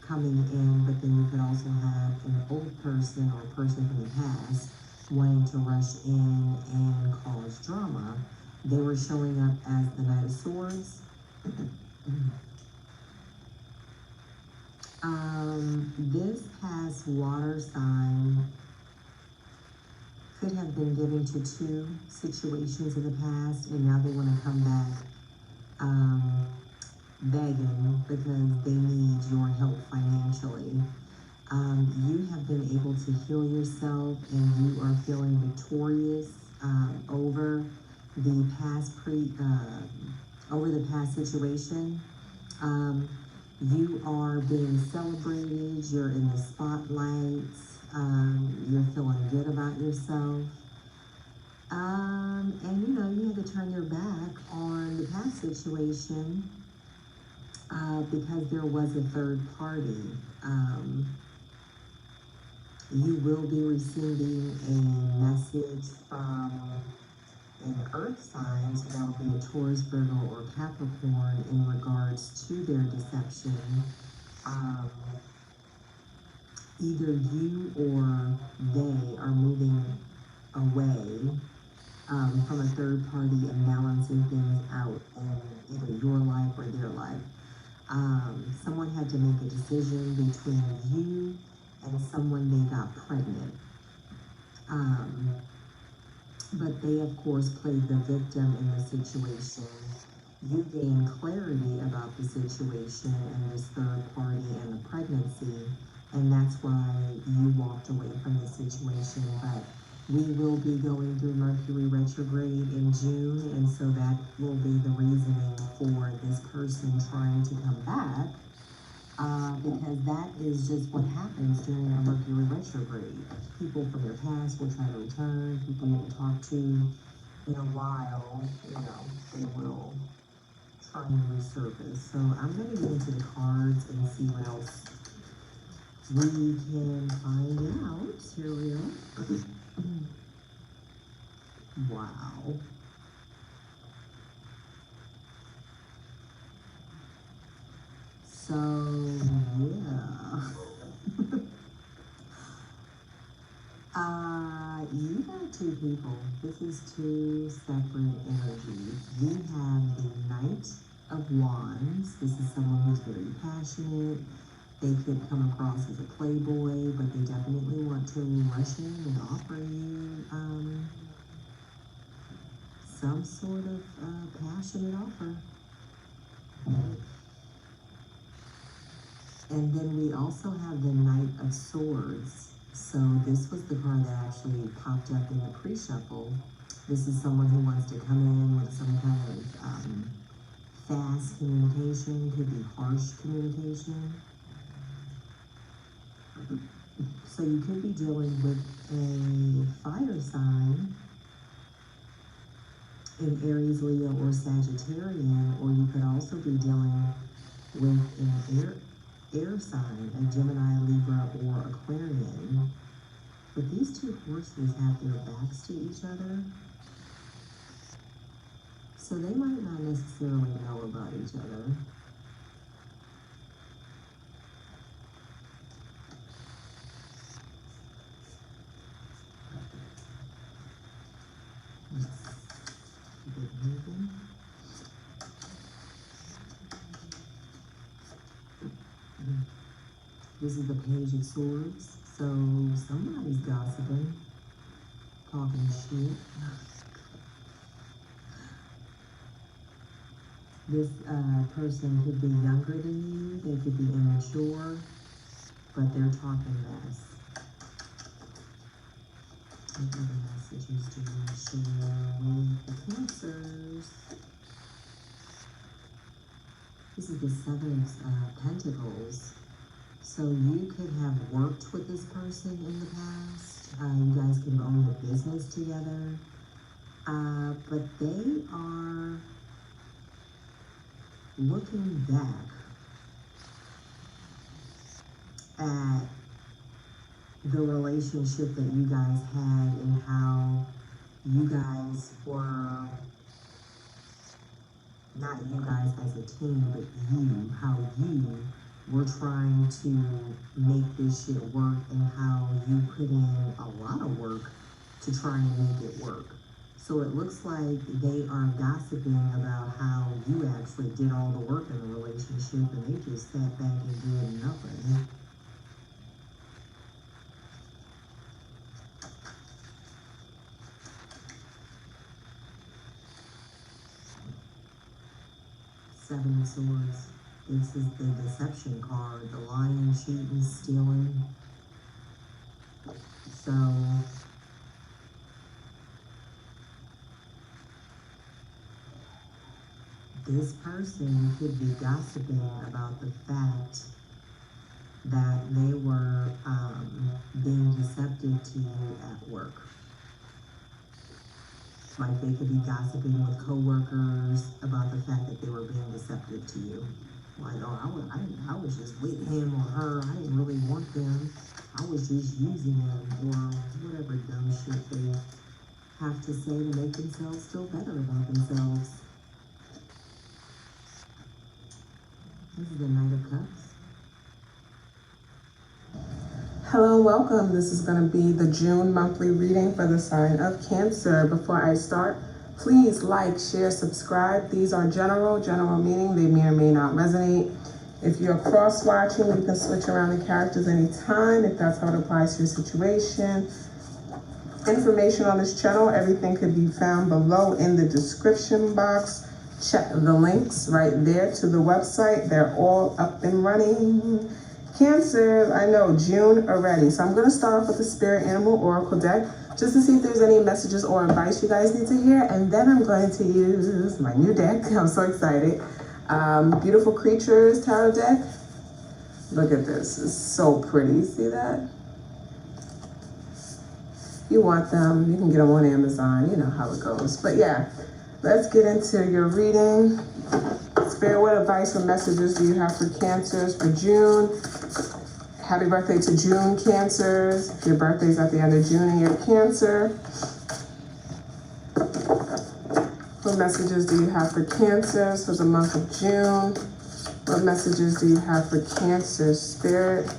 coming in, but then you could also have an old person or a person from the past wanting to rush in and cause drama. They were showing up as the Knight of Swords. This past water sign could have been given to two situations in the past, and now they want to come back begging because they need your help financially. You have been able to heal yourself, and you are feeling victorious over the past situation. You are being celebrated. You're in the spotlight. You're feeling good about yourself. And you had to turn your back on the past situation because there was a third party. You will be receiving a message from an earth sign, so that will be a Taurus, Virgo, or Capricorn, in regards to their deception. either you or they are moving away from a third party and balancing things out in either your life or their life. Someone had to make a decision between you and someone they got pregnant. But they, of course, played the victim in the situation. You gained clarity about the situation and this third party and the pregnancy, and that's why you walked away from the situation. But we will be going through Mercury retrograde in June, and so that will be the reasoning for this person trying to come back, because that is just what happens during a Mercury retrograde. People from your past will try to return, people you haven't talked to in a while, they will try and resurface. So I'm going to get into the cards and see what else we can find out. Here we go. Wow. So, yeah. You got two people. This is two separate energies. We have the Knight of Wands. This is someone who's very passionate. They could come across as a playboy, but they definitely want to rush in and offer you some sort of passionate offer. And then we also have the Knight of Swords. So this was the card that actually popped up in the pre-shuffle. This is someone who wants to come in with some kind of fast communication, could be harsh communication. So you could be dealing with a fire sign, an Aries, Leo, or Sagittarian, or you could also be dealing with an air sign, a Gemini, Libra, or Aquarian. But these two horses have their backs to each other, so they might not necessarily know about each other. This is the Page of Swords, so somebody's gossiping, talking shit. This person could be younger than you, they could be immature, but they're talking mess. What other messages do we share with the Cancers? This is the Seven of Pentacles. So you could have worked with this person in the past. You guys could have owned a business together. But they are looking back at the relationship that you guys had and how you guys were, not you guys as a team, but you, how you were trying to make this shit work and how you put in a lot of work to try and make it work. So it looks like they are gossiping about how you actually did all the work in the relationship and they just sat back and did nothing. Seven of Swords. This is the deception card, the lying, cheating, stealing. So this person could be gossiping about the fact that they were being deceptive to you at work. Like they could be gossiping with coworkers about the fact that they were being deceptive to you. Like, oh, I was just with him or her. I didn't really want them. I was just using them, or whatever dumb shit they have to say to make themselves feel better about themselves. This is the Knight of Cups. Hello, welcome. This is going to be the June monthly reading for the sign of Cancer. Before I start, please like, share, subscribe. These are general meaning. They may or may not resonate. If you're cross-watching, you can switch around the characters anytime if that's how it applies to your situation. Information on this channel, everything could be found below in the description box. Check the links right there to the website. They're all up and running. Cancer, I know, June already. So I'm going to start off with the Spirit Animal Oracle deck just to see if there's any messages or advice you guys need to hear. And then I'm going to use my new deck. I'm so excited. Beautiful Creatures Tarot deck. Look at this. It's so pretty. See that? You want them, you can get them on Amazon. You know how it goes. But yeah, let's get into your reading. Spirit, what advice or messages do you have for Cancers for June? Happy birthday to June, Cancers. If your birthday's at the end of June and you're Cancer. What messages do you have for Cancers for the month of June? What messages do you have for Cancer, Spirit?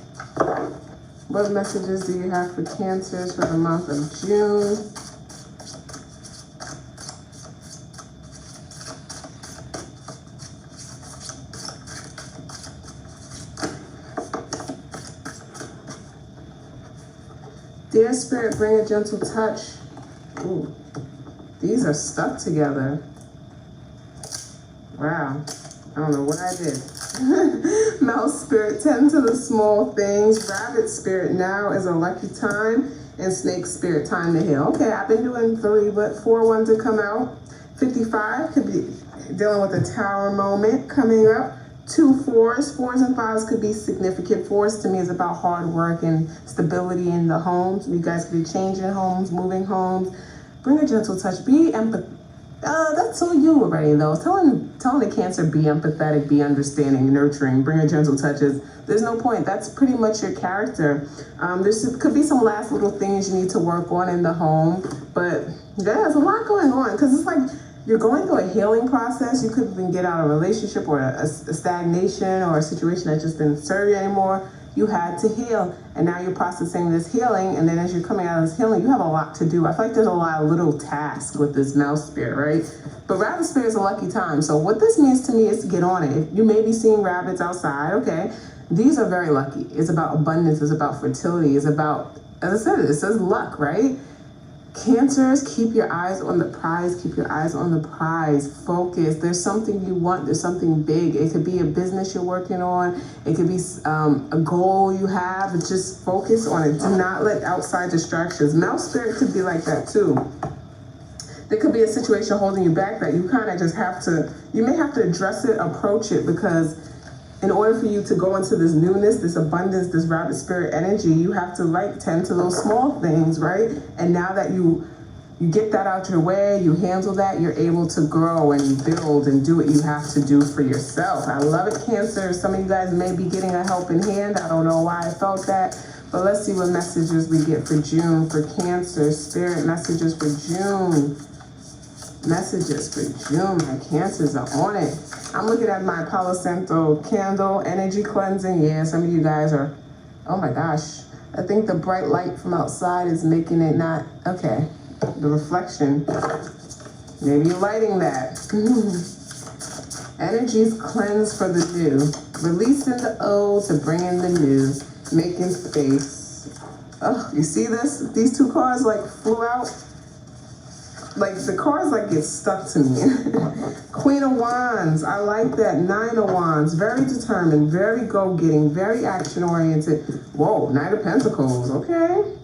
What messages do you have for Cancers for the month of June? Dear Spirit, bring a gentle touch. Ooh, these are stuck together. Wow, I don't know what I did. Mouse Spirit, tend to the small things. Rabbit Spirit, now is a lucky time. And Snake Spirit, time to heal. Okay, I've been doing 3, but 4 ones to come out. 55 could be dealing with a Tower moment coming up. 2 4s, 4s and 5s could be significant. 4s to me is about hard work and stability in the homes. You guys could be changing homes, moving homes. Bring a gentle touch. Be empathetic. That's so you already though. Telling the Cancer, be empathetic, be understanding, nurturing, bring a gentle touches. There's no point. That's pretty much your character. Could be some last little things you need to work on in the home, but yeah, there's a lot going on because it's like you're going through a healing process. You couldn't even get out of a relationship or a stagnation or a situation that just didn't serve you anymore. You had to heal, and now you're processing this healing, and then as you're coming out of this healing, you have a lot to do. I feel like there's a lot of little tasks with this Mouse Spirit, right? But Rabbit Spirit is a lucky time. So what this means to me is to get on it. You may be seeing rabbits outside, okay? These are very lucky. It's about abundance, it's about fertility, it's about, as I said, it says luck, right? Cancers, keep your eyes on the prize. Keep your eyes on the prize. Focus. There's something you want. There's something big. It could be a business you're working on. It could be a goal you have. Just focus on it. Do not let outside distractions. Mouse Spirit could be like that too. There could be a situation holding you back that you kind of just have to, you may have to address it, approach it, because in order for you to go into this newness, this abundance, this Rabbit Spirit energy, you have to tend to those small things, right? And now that you get that out your way, you handle that, you're able to grow and build and do what you have to do for yourself. I love it, Cancer. Some of you guys may be getting a helping hand. I don't know why I felt that, but let's see what messages we get for June for Cancer. Spirit, messages for June. Messages for June. My Cancers are on it. I'm looking at my Palo Santo candle, energy cleansing. Yeah, some of you guys are, oh my gosh. I think the bright light from outside is making it not, okay. The reflection, maybe you're lighting that. Energies cleanse for the new. Releasing the old to bring in the new. Making space. Oh, you see this? These 2 cards like flew out. Like the cards like get stuck to me. Queen of Wands, I like that. 9 of Wands, very determined, very go-getting, very action-oriented. Whoa, Knight of Pentacles, okay.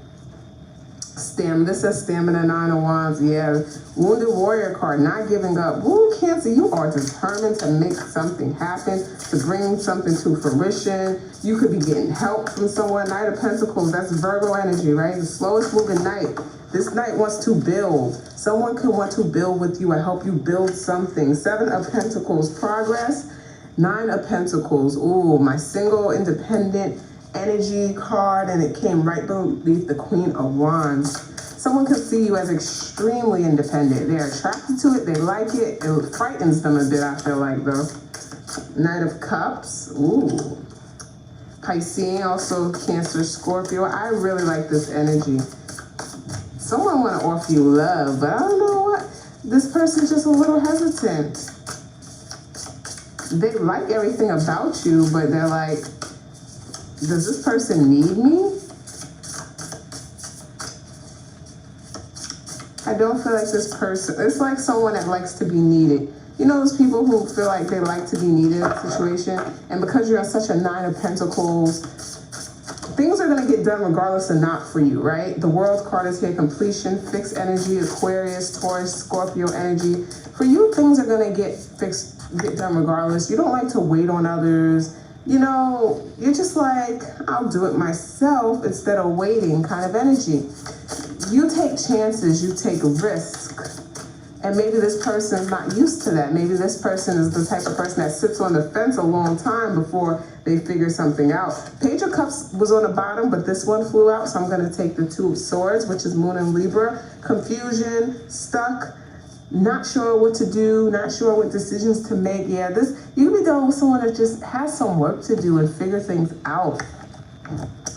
This says Stamina, 9 of Wands, yeah. Wounded Warrior card, not giving up. Woo, Cancer, you are determined to make something happen, to bring something to fruition. You could be getting help from someone. Knight of Pentacles, that's Virgo energy, right? The slowest moving knight. This knight wants to build. Someone could want to build with you and help you build something. 7 of Pentacles, progress. 9 of Pentacles, ooh, my single independent energy card, and it came right beneath the Queen of Wands. Someone could see you as extremely independent. They're attracted to it, they like it. It frightens them a bit, I feel like, though. Knight of Cups, ooh. Piscean, also Cancer, Scorpio. I really like this energy. Someone want to offer you love, but I don't know what. This person's just a little hesitant. They like everything about you, but they're like, does this person need me? I don't feel like this person, it's like someone that likes to be needed. You know those people who feel like they like to be needed in a situation? And because you're in such a 9 of Pentacles, things are going to get done regardless of not for you, right? The World card is here, completion, fixed energy, Aquarius, Taurus, Scorpio energy. For you, things are going to get done regardless. You don't like to wait on others. You know, you're just like, I'll do it myself instead of waiting kind of energy. You take chances, you take risks. And maybe this person's not used to that. Maybe this person is the type of person that sits on the fence a long time before they figure something out. Page of Cups was on the bottom, but this one flew out, so I'm going to take the Two of Swords, which is Moon and Libra. Confusion, stuck, not sure what to do, not sure what decisions to make. Yeah, you can be dealing with someone that just has some work to do and figure things out.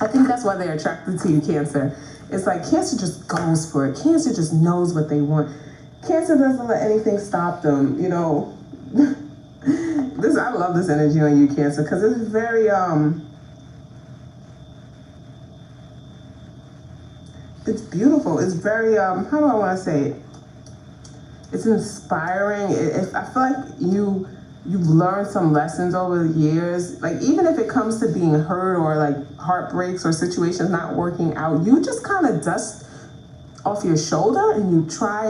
I think that's why they're attracted to you, Cancer. It's like Cancer just goes for it. Cancer just knows what they want. Cancer doesn't let anything stop them, you know. I love this energy on you, Cancer, because it's very, it's beautiful. It's very, how do I want to say it? It's inspiring. I feel like you've learned some lessons over the years. Like, even if it comes to being hurt or like heartbreaks or situations not working out, you just kind of dust off your shoulder and you try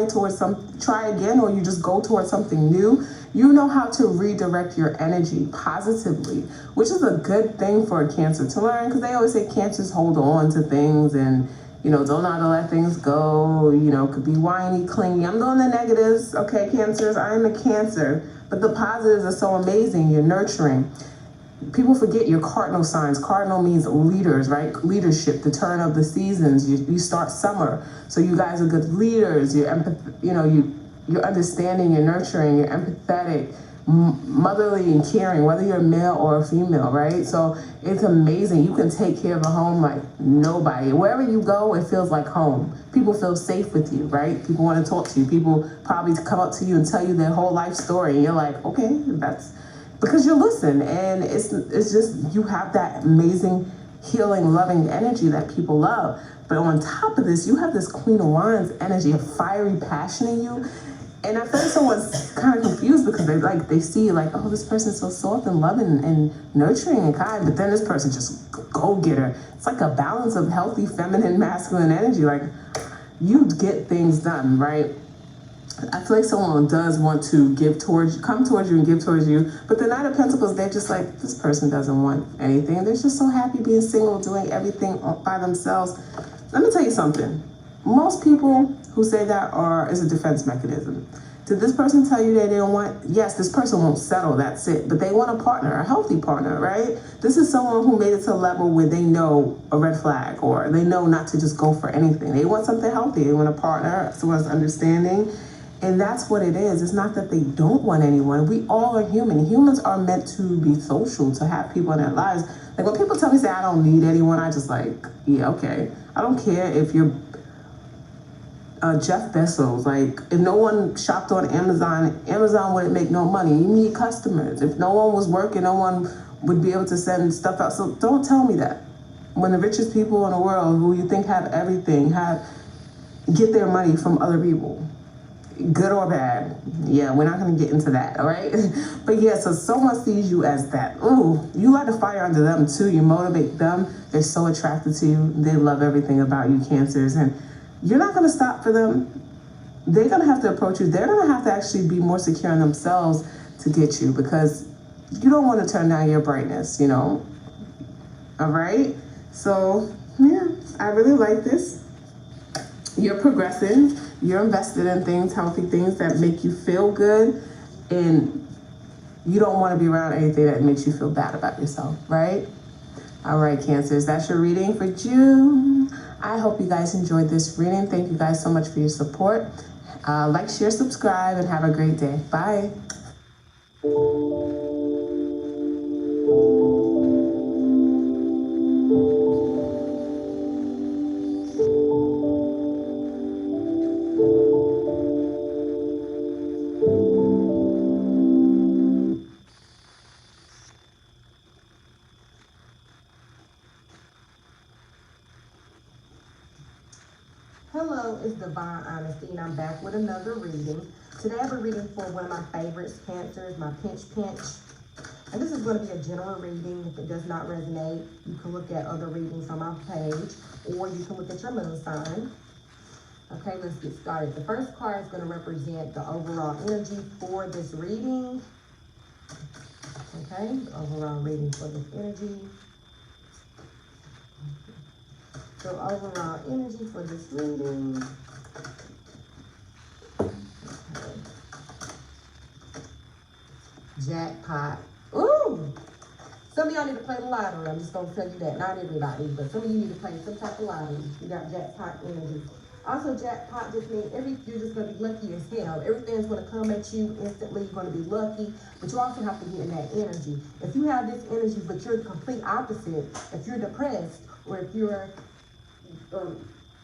again, or you just go towards something new. You know how to redirect your energy positively, which is a good thing for a Cancer to learn, because they always say Cancers hold on to things and, you know, don't know how to let things go, you know, could be whiny, clingy. I'm doing the negatives, okay, Cancers, I am a Cancer, but the positives are so amazing. You're nurturing. People forget your cardinal signs. Cardinal means leaders, right? Leadership, the turn of the seasons. You start summer, so you guys are good leaders. You're you're understanding, you're nurturing, you're empathetic, motherly and caring, whether you're a male or a female, right? So it's amazing. You can take care of a home like nobody. Wherever you go, it feels like home. People feel safe with you, right? People want to talk to you. People probably come up to you and tell you their whole life story, and you're like, okay, that's because you listen, and it's just, you have that amazing, healing, loving energy that people love. But on top of this, you have this Queen of Wands energy, a fiery passion in you. And I feel like someone's kind of confused because they see like, oh, this person's so soft and loving and nurturing and kind, but then this person just go-getter. It's like a balance of healthy, feminine, masculine energy. Like, you get things done, right? I feel like someone does want to come towards you and give towards you, but the Knight of Pentacles, they're just like, this person doesn't want anything. They're just so happy being single, doing everything by themselves. Let me tell you something. Most people who say that is a defense mechanism. Did this person tell you that they don't want? Yes, this person won't settle, that's it. But they want a partner, a healthy partner, right? This is someone who made it to a level where they know a red flag, or they know not to just go for anything. They want something healthy. They want a partner, someone's understanding. And that's what it is. It's not that they don't want anyone. We all are human. Humans are meant to be social, to have people in their lives. Like, when people tell me, say, I don't need anyone, I just like, yeah, okay. I don't care if you're Jeff Bezos. Like, if no one shopped on Amazon, Amazon wouldn't make no money. You need customers. If no one was working, no one would be able to send stuff out. So don't tell me that. When the richest people in the world, who you think have everything, get their money from other people. Good or bad. Yeah, we're not going to get into that, all right? But yeah, so someone sees you as that. Ooh, you light a fire under them too. You motivate them. They're so attracted to you. They love everything about you, Cancers. And you're not going to stop for them. They're going to have to approach you. They're going to have to actually be more secure in themselves to get you, because you don't want to turn down your brightness, you know? All right? So, yeah, I really like this. You're progressing. You're invested in things, healthy things that make you feel good, and you don't want to be around anything that makes you feel bad about yourself, right? All right, Cancers, that's your reading for June. I hope you guys enjoyed this reading. Thank you guys so much for your support. Like, share, subscribe, and have a great day. Bye. Hello, it's Divine Honesty, and I'm back with another reading. Today I have a reading for one of my favorites, Cancers, my pinch. And this is going to be a general reading. If it does not resonate, you can look at other readings on my page, or you can look at your moon sign. Okay, let's get started. The first card is going to represent the overall energy for this reading. Okay, the overall reading for this energy. So overall energy for this reading. Okay. Jackpot. Ooh! Some of y'all need to play the lottery. I'm just gonna tell you that. Not everybody, but some of you need to play some type of lottery. You got jackpot energy. Also, jackpot just means you're just gonna be lucky as hell. Everything's gonna come at you instantly. You're gonna be lucky, but you also have to get in that energy. If you have this energy, but you're the complete opposite, if you're depressed, or if you're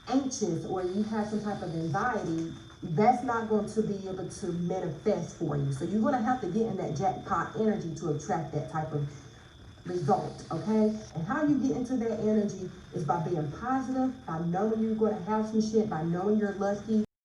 anxious, or you have some type of anxiety, that's not going to be able to manifest for you. So you're going to have to get in that jackpot energy to attract that type of result, okay? And how you get into that energy is by being positive, by knowing you're going to have some shit, by knowing you're lucky,